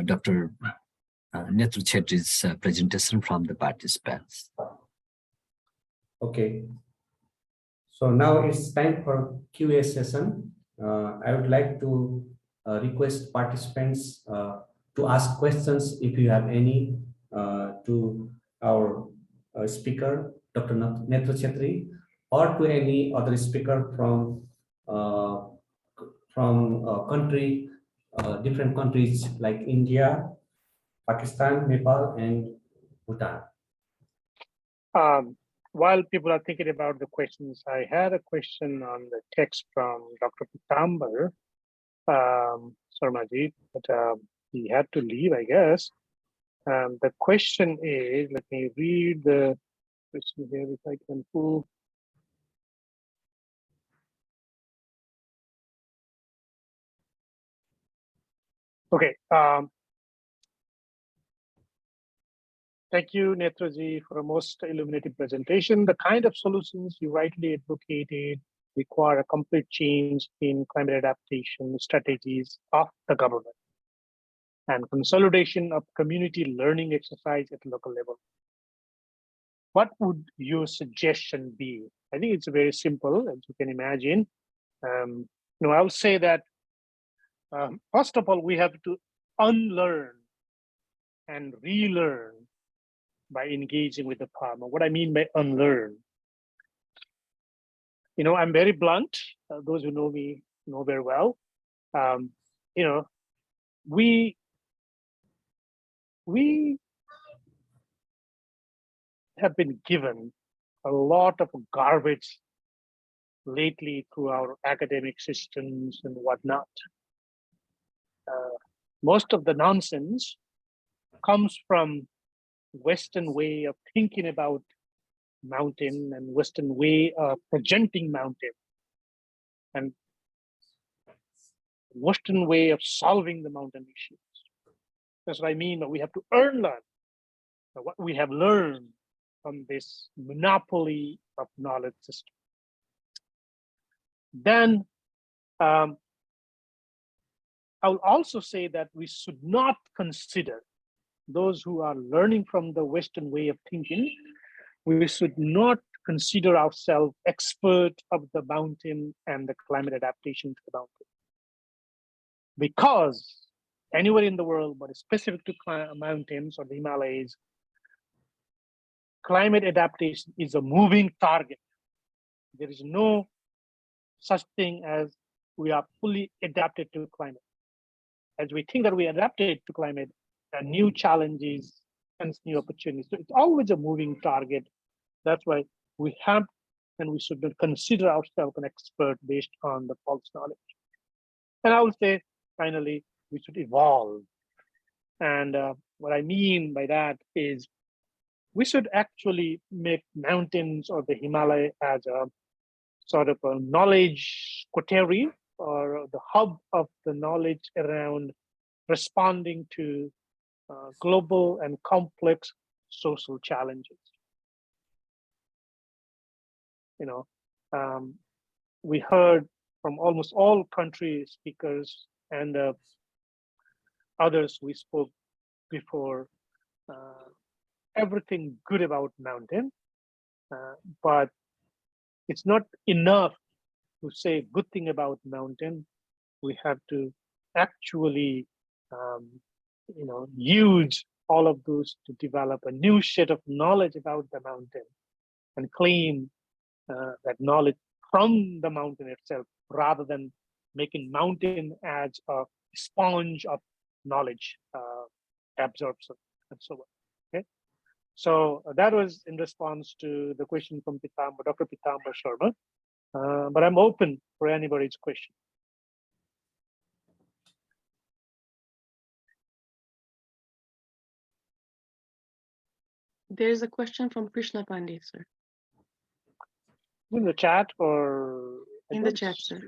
Dr. Netra Chetri's presentation from the participants. Okay. So now it's time for QA session. I would like to request participants to ask questions if you have any to our speaker, Dr. Netra Chetri, or to any other speaker from different countries like India, Pakistan, Nepal, and Bhutan. While people are thinking about the questions, I had a question on the text from Dr. Pitambar Sarmaji, but he had to leave, I guess. The question is, let me read the question here if I can pull. Okay. Thank you, Netraji, for a most illuminating presentation. The kind of solutions you rightly advocated require a complete change in climate adaptation strategies of the government and consolidation of community learning exercise at local level. What would your suggestion be? I think it's very simple, as you can imagine. I would say that, first of all, we have to unlearn and relearn by engaging with the farmer. What I mean by unlearn, I'm very blunt. Those who know me know very well. We have been given a lot of garbage lately through our academic systems and whatnot. Most of the nonsense comes from Western way of thinking about mountain and Western way of presenting mountain and Western way of solving the mountain issues. That's what I mean, but we have to learn what we have learned from this monopoly of knowledge system. Then I will also say that we should not consider those who are learning from the Western way of thinking, we should not consider ourselves expert of the mountain and the climate adaptation to the mountain. Because anywhere in the world, but specific to mountains or the Himalayas, climate adaptation is a moving target. There is no such thing as we are fully adapted to climate. As we think that we adapted to climate, there are new challenges and new opportunities. So it's always a moving target. That's why we have and we should consider ourselves an expert based on the false knowledge. And I would say, finally, we should evolve. And what I mean by that is we should actually make mountains or the Himalaya as a sort of a knowledge coterie or the hub of the knowledge around responding to global and complex social challenges. You know, we heard from almost all country speakers and others we spoke before, everything good about mountain, but it's not enough to say good thing about mountain. We have to actually, use all of those to develop a new set of knowledge about the mountain and claim that knowledge from the mountain itself, rather than making mountain as a sponge of knowledge absorption and so on. Okay, so that was in response to the question from Dr. Pitamba Sharma, but I'm open for anybody's question. There's a question from Krishna Pandey, sir. In the chat or? In the chat, sir.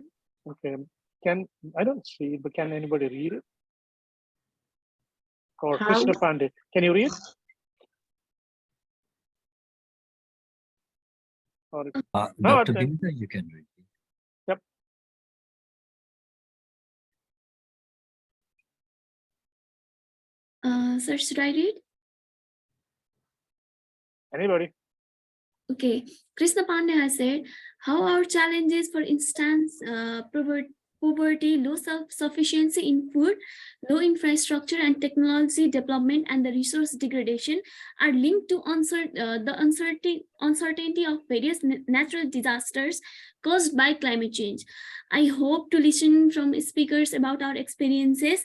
Okay, I don't see it, but can anybody read it? Or How- Krishna Pandey, can you read? Or, no, Dr. okay. Binda, you can read. Yep. Sir, should I read? Anybody? Okay, Krishna Pandey has said, how our challenges, for instance, poverty, low self-sufficiency in food, low infrastructure and technology development, and the resource degradation are linked to the uncertainty of various natural disasters caused by climate change. I hope to listen from speakers about our experiences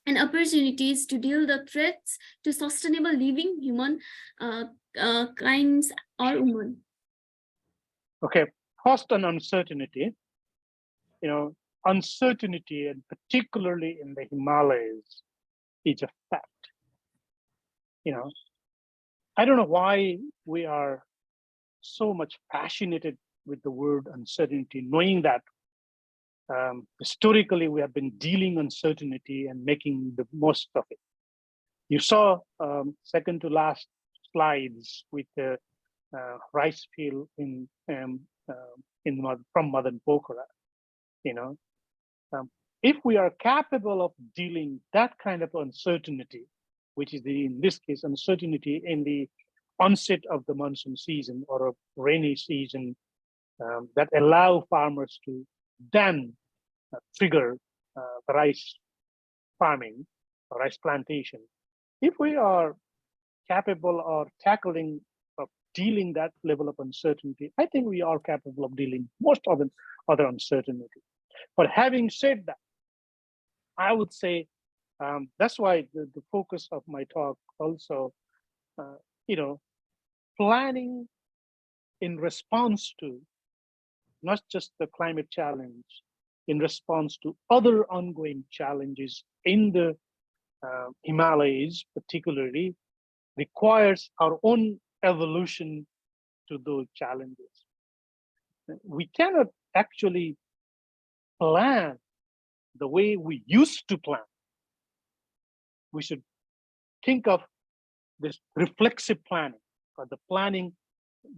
and opportunities to deal the threats to sustainable living human kinds or women. Okay, cost and uncertainty. Uncertainty, and particularly in the Himalayas, is a fact. I don't know why we are so much passionate with the word uncertainty, knowing that historically we have been dealing uncertainty and making the most of it. You saw second to last slides with the rice field from Madan Pokhara. If we are capable of dealing that kind of uncertainty, which is in this case uncertainty in the onset of the monsoon season or a rainy season, that allow farmers to then trigger the rice farming or rice plantation. If we are capable of tackling of dealing that level of uncertainty, I think we are capable of dealing most of the other uncertainty. But having said that, I would say that's why the focus of my talk also, planning in response to not just the climate challenge, in response to other ongoing challenges in the Himalayas, particularly, requires our own evolution to those challenges. We cannot actually plan the way we used to plan. We should think of this reflexive planning, or the planning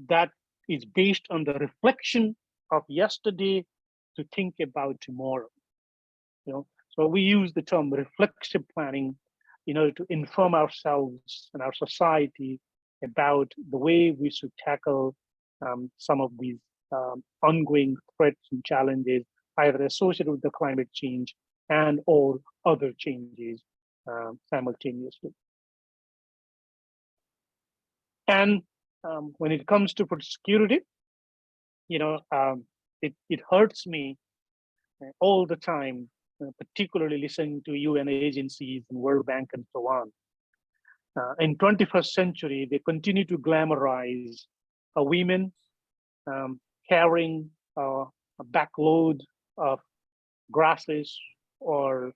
that is based on the reflection of yesterday to think about tomorrow. So we use the term reflexive planning in order to inform ourselves and our society about the way we should tackle some of these ongoing threats and challenges either associated with the climate change and or other changes simultaneously. And when it comes to food security, it hurts me all the time, particularly listening to UN agencies and World Bank and so on. In 21st century, they continue to glamorize women carrying a backload of grasses or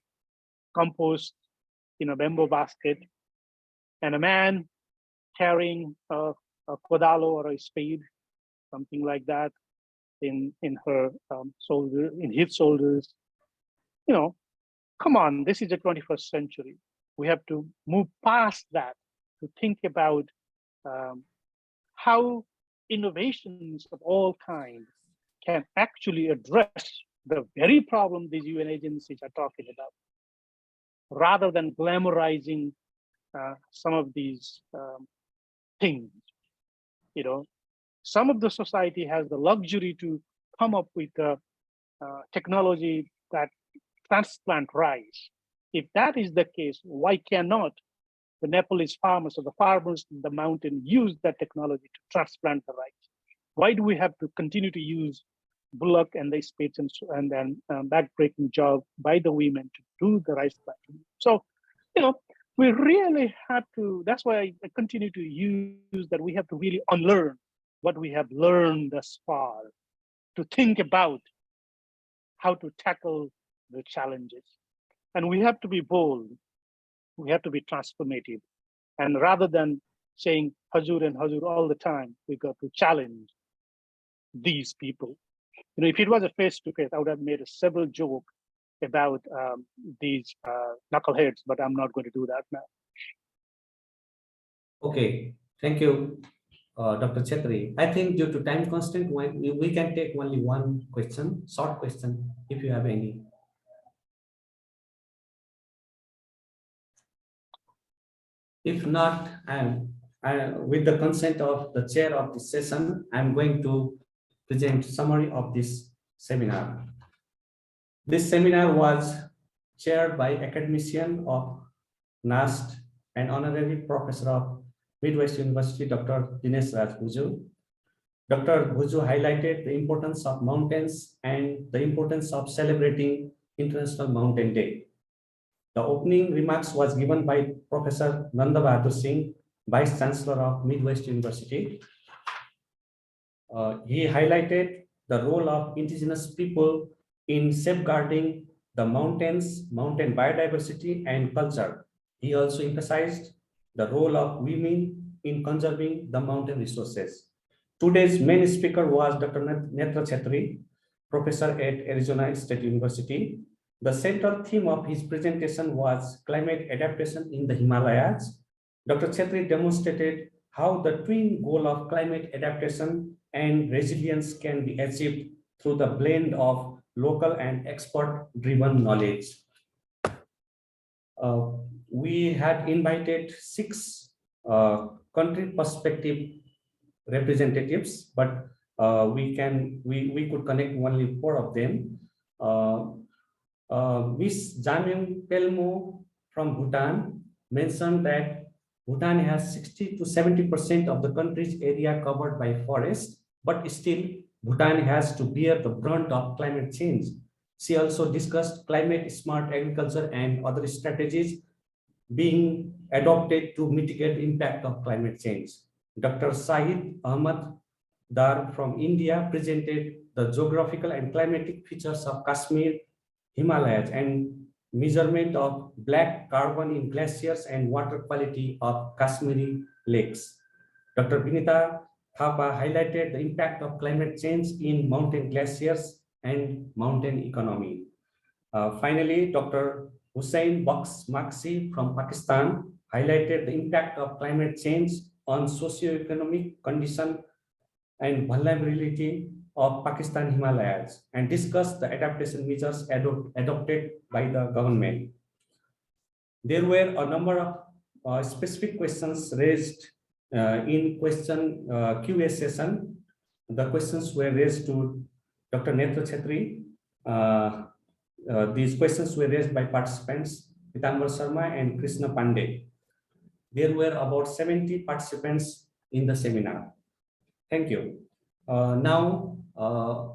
compost in a bamboo basket, and a man carrying a kodalo or a spade, something like that, in her shoulder, in his shoulders. Come on, this is the 21st century. We have to move past that to think about how innovations of all kinds can actually address the very problem these UN agencies are talking about, rather than glamorizing some of these things. Some of the society has the luxury to come up with technology that transplant rice. If that is the case, why cannot the Nepalese farmers or the farmers in the mountain use that technology to transplant the rice? Why do we have to continue to use bullock and the spades and then backbreaking job by the women to do the rice planting? So, we really have to, that's why I continue to use that we have to really unlearn what we have learned thus far to think about how to tackle the challenges. And we have to be bold. We have to be transformative. And rather than saying Hazur and Hazur all the time, we got to challenge these people. If it was a face-to-face, I would have made several jokes about these knuckleheads, but I'm not going to do that now. Okay, thank you, Dr. Chetri. I think due to time constraint, we can take only one question, short question, if you have any. If not, with the consent of the chair of this session, I'm going to present summary of this seminar. This seminar was chaired by academician of NAST and honorary professor of Midwest University, Dr. Dinesh Raj Bhuju. Dr. Bhuju highlighted the importance of mountains and the importance of celebrating International Mountain Day. The opening remarks was given by Professor Nanda Bahadur Singh, Vice Chancellor of Midwest University. He highlighted the role of indigenous people in safeguarding the mountains, mountain biodiversity and culture. He also emphasized the role of women in conserving the mountain resources. Today's main speaker was Dr. Netra Chetri, professor at Arizona State University. The central theme of his presentation was climate adaptation in the Himalayas. Dr. Chetri demonstrated how the twin goal of climate adaptation and resilience can be achieved through the blend of local and expert-driven knowledge. We had invited 6 country perspective representatives, but we could connect only 4 of them. Ms. Jamyong Pelmo from Bhutan mentioned that Bhutan has 60 to 70% of the country's area covered by forest, but still Bhutan has to bear the brunt of climate change. She also discussed climate smart agriculture and other strategies being adopted to mitigate the impact of climate change. Dr. Shahid Ahmad Dar from India presented the geographical and climatic features of Kashmir, Himalayas, and measurement of black carbon in glaciers and water quality of Kashmiri lakes. Dr. Vinita Thapa highlighted the impact of climate change in mountain glaciers and mountain economy. Finally, Dr. Hussain Baksh Maksi from Pakistan highlighted the impact of climate change on socio-economic condition and vulnerability of Pakistan Himalayas and discussed the adaptation measures adopted by the government. There were a number of specific questions raised in question Q&A session. the questions were raised to Dr. Netra Chetri. These questions were raised by participants Pitambar Sharma and Krishna Pandey. There were about 70 participants in the seminar. Thank you. Now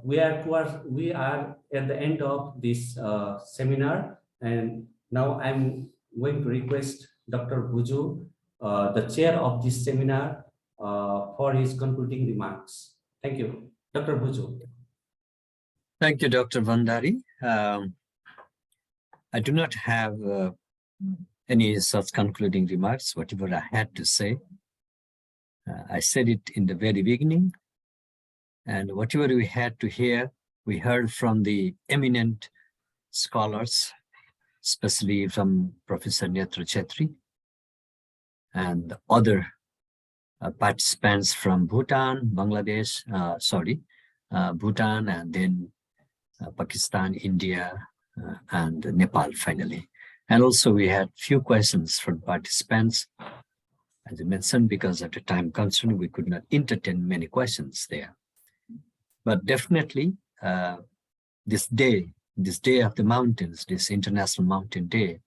we are at the end of this seminar, and now I'm going to request Dr. Buju, the chair of this seminar, for his concluding remarks. Thank you, Dr. Buju. Thank you, Dr. Vandari. I do not have any such concluding remarks. Whatever I had to say, I said it in the very beginning. And whatever we had to hear, we heard from the eminent scholars, especially from Professor Netra Chetri and other participants from Bhutan, Bangladesh, Bhutan, and then Pakistan, India, and Nepal finally. And also we had few questions from participants. As I mentioned, because of the time constraint, we could not entertain many questions there. But definitely this day of the mountains, this International Mountain Day,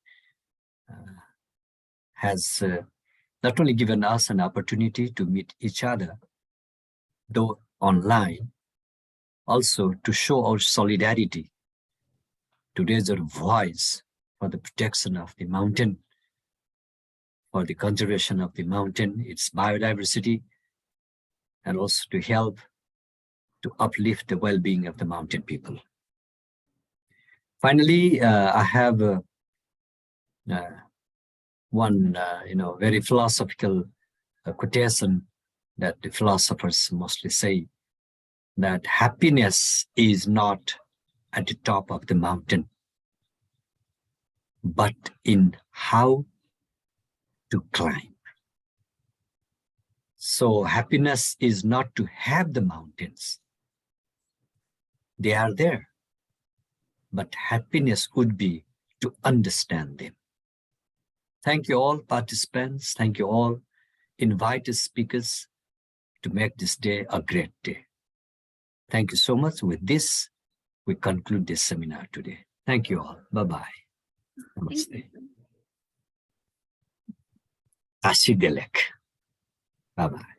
has not only given us an opportunity to meet each other, though online, also to show our solidarity, to raise our voice for the protection of the mountain, for the conservation of the mountain, its biodiversity, and also to help to uplift the well-being of the mountain people. Finally, I have one very philosophical quotation that the philosophers mostly say, that happiness is not at the top of the mountain, but in how to climb. So happiness is not to have the mountains. They are there. But happiness would be to understand them. Thank you all participants. Thank you all invited speakers to make this day a great day. Thank you so much. With this, we conclude this seminar today. Thank you all. Bye-bye. Namaste. Asidelek. Bye-bye.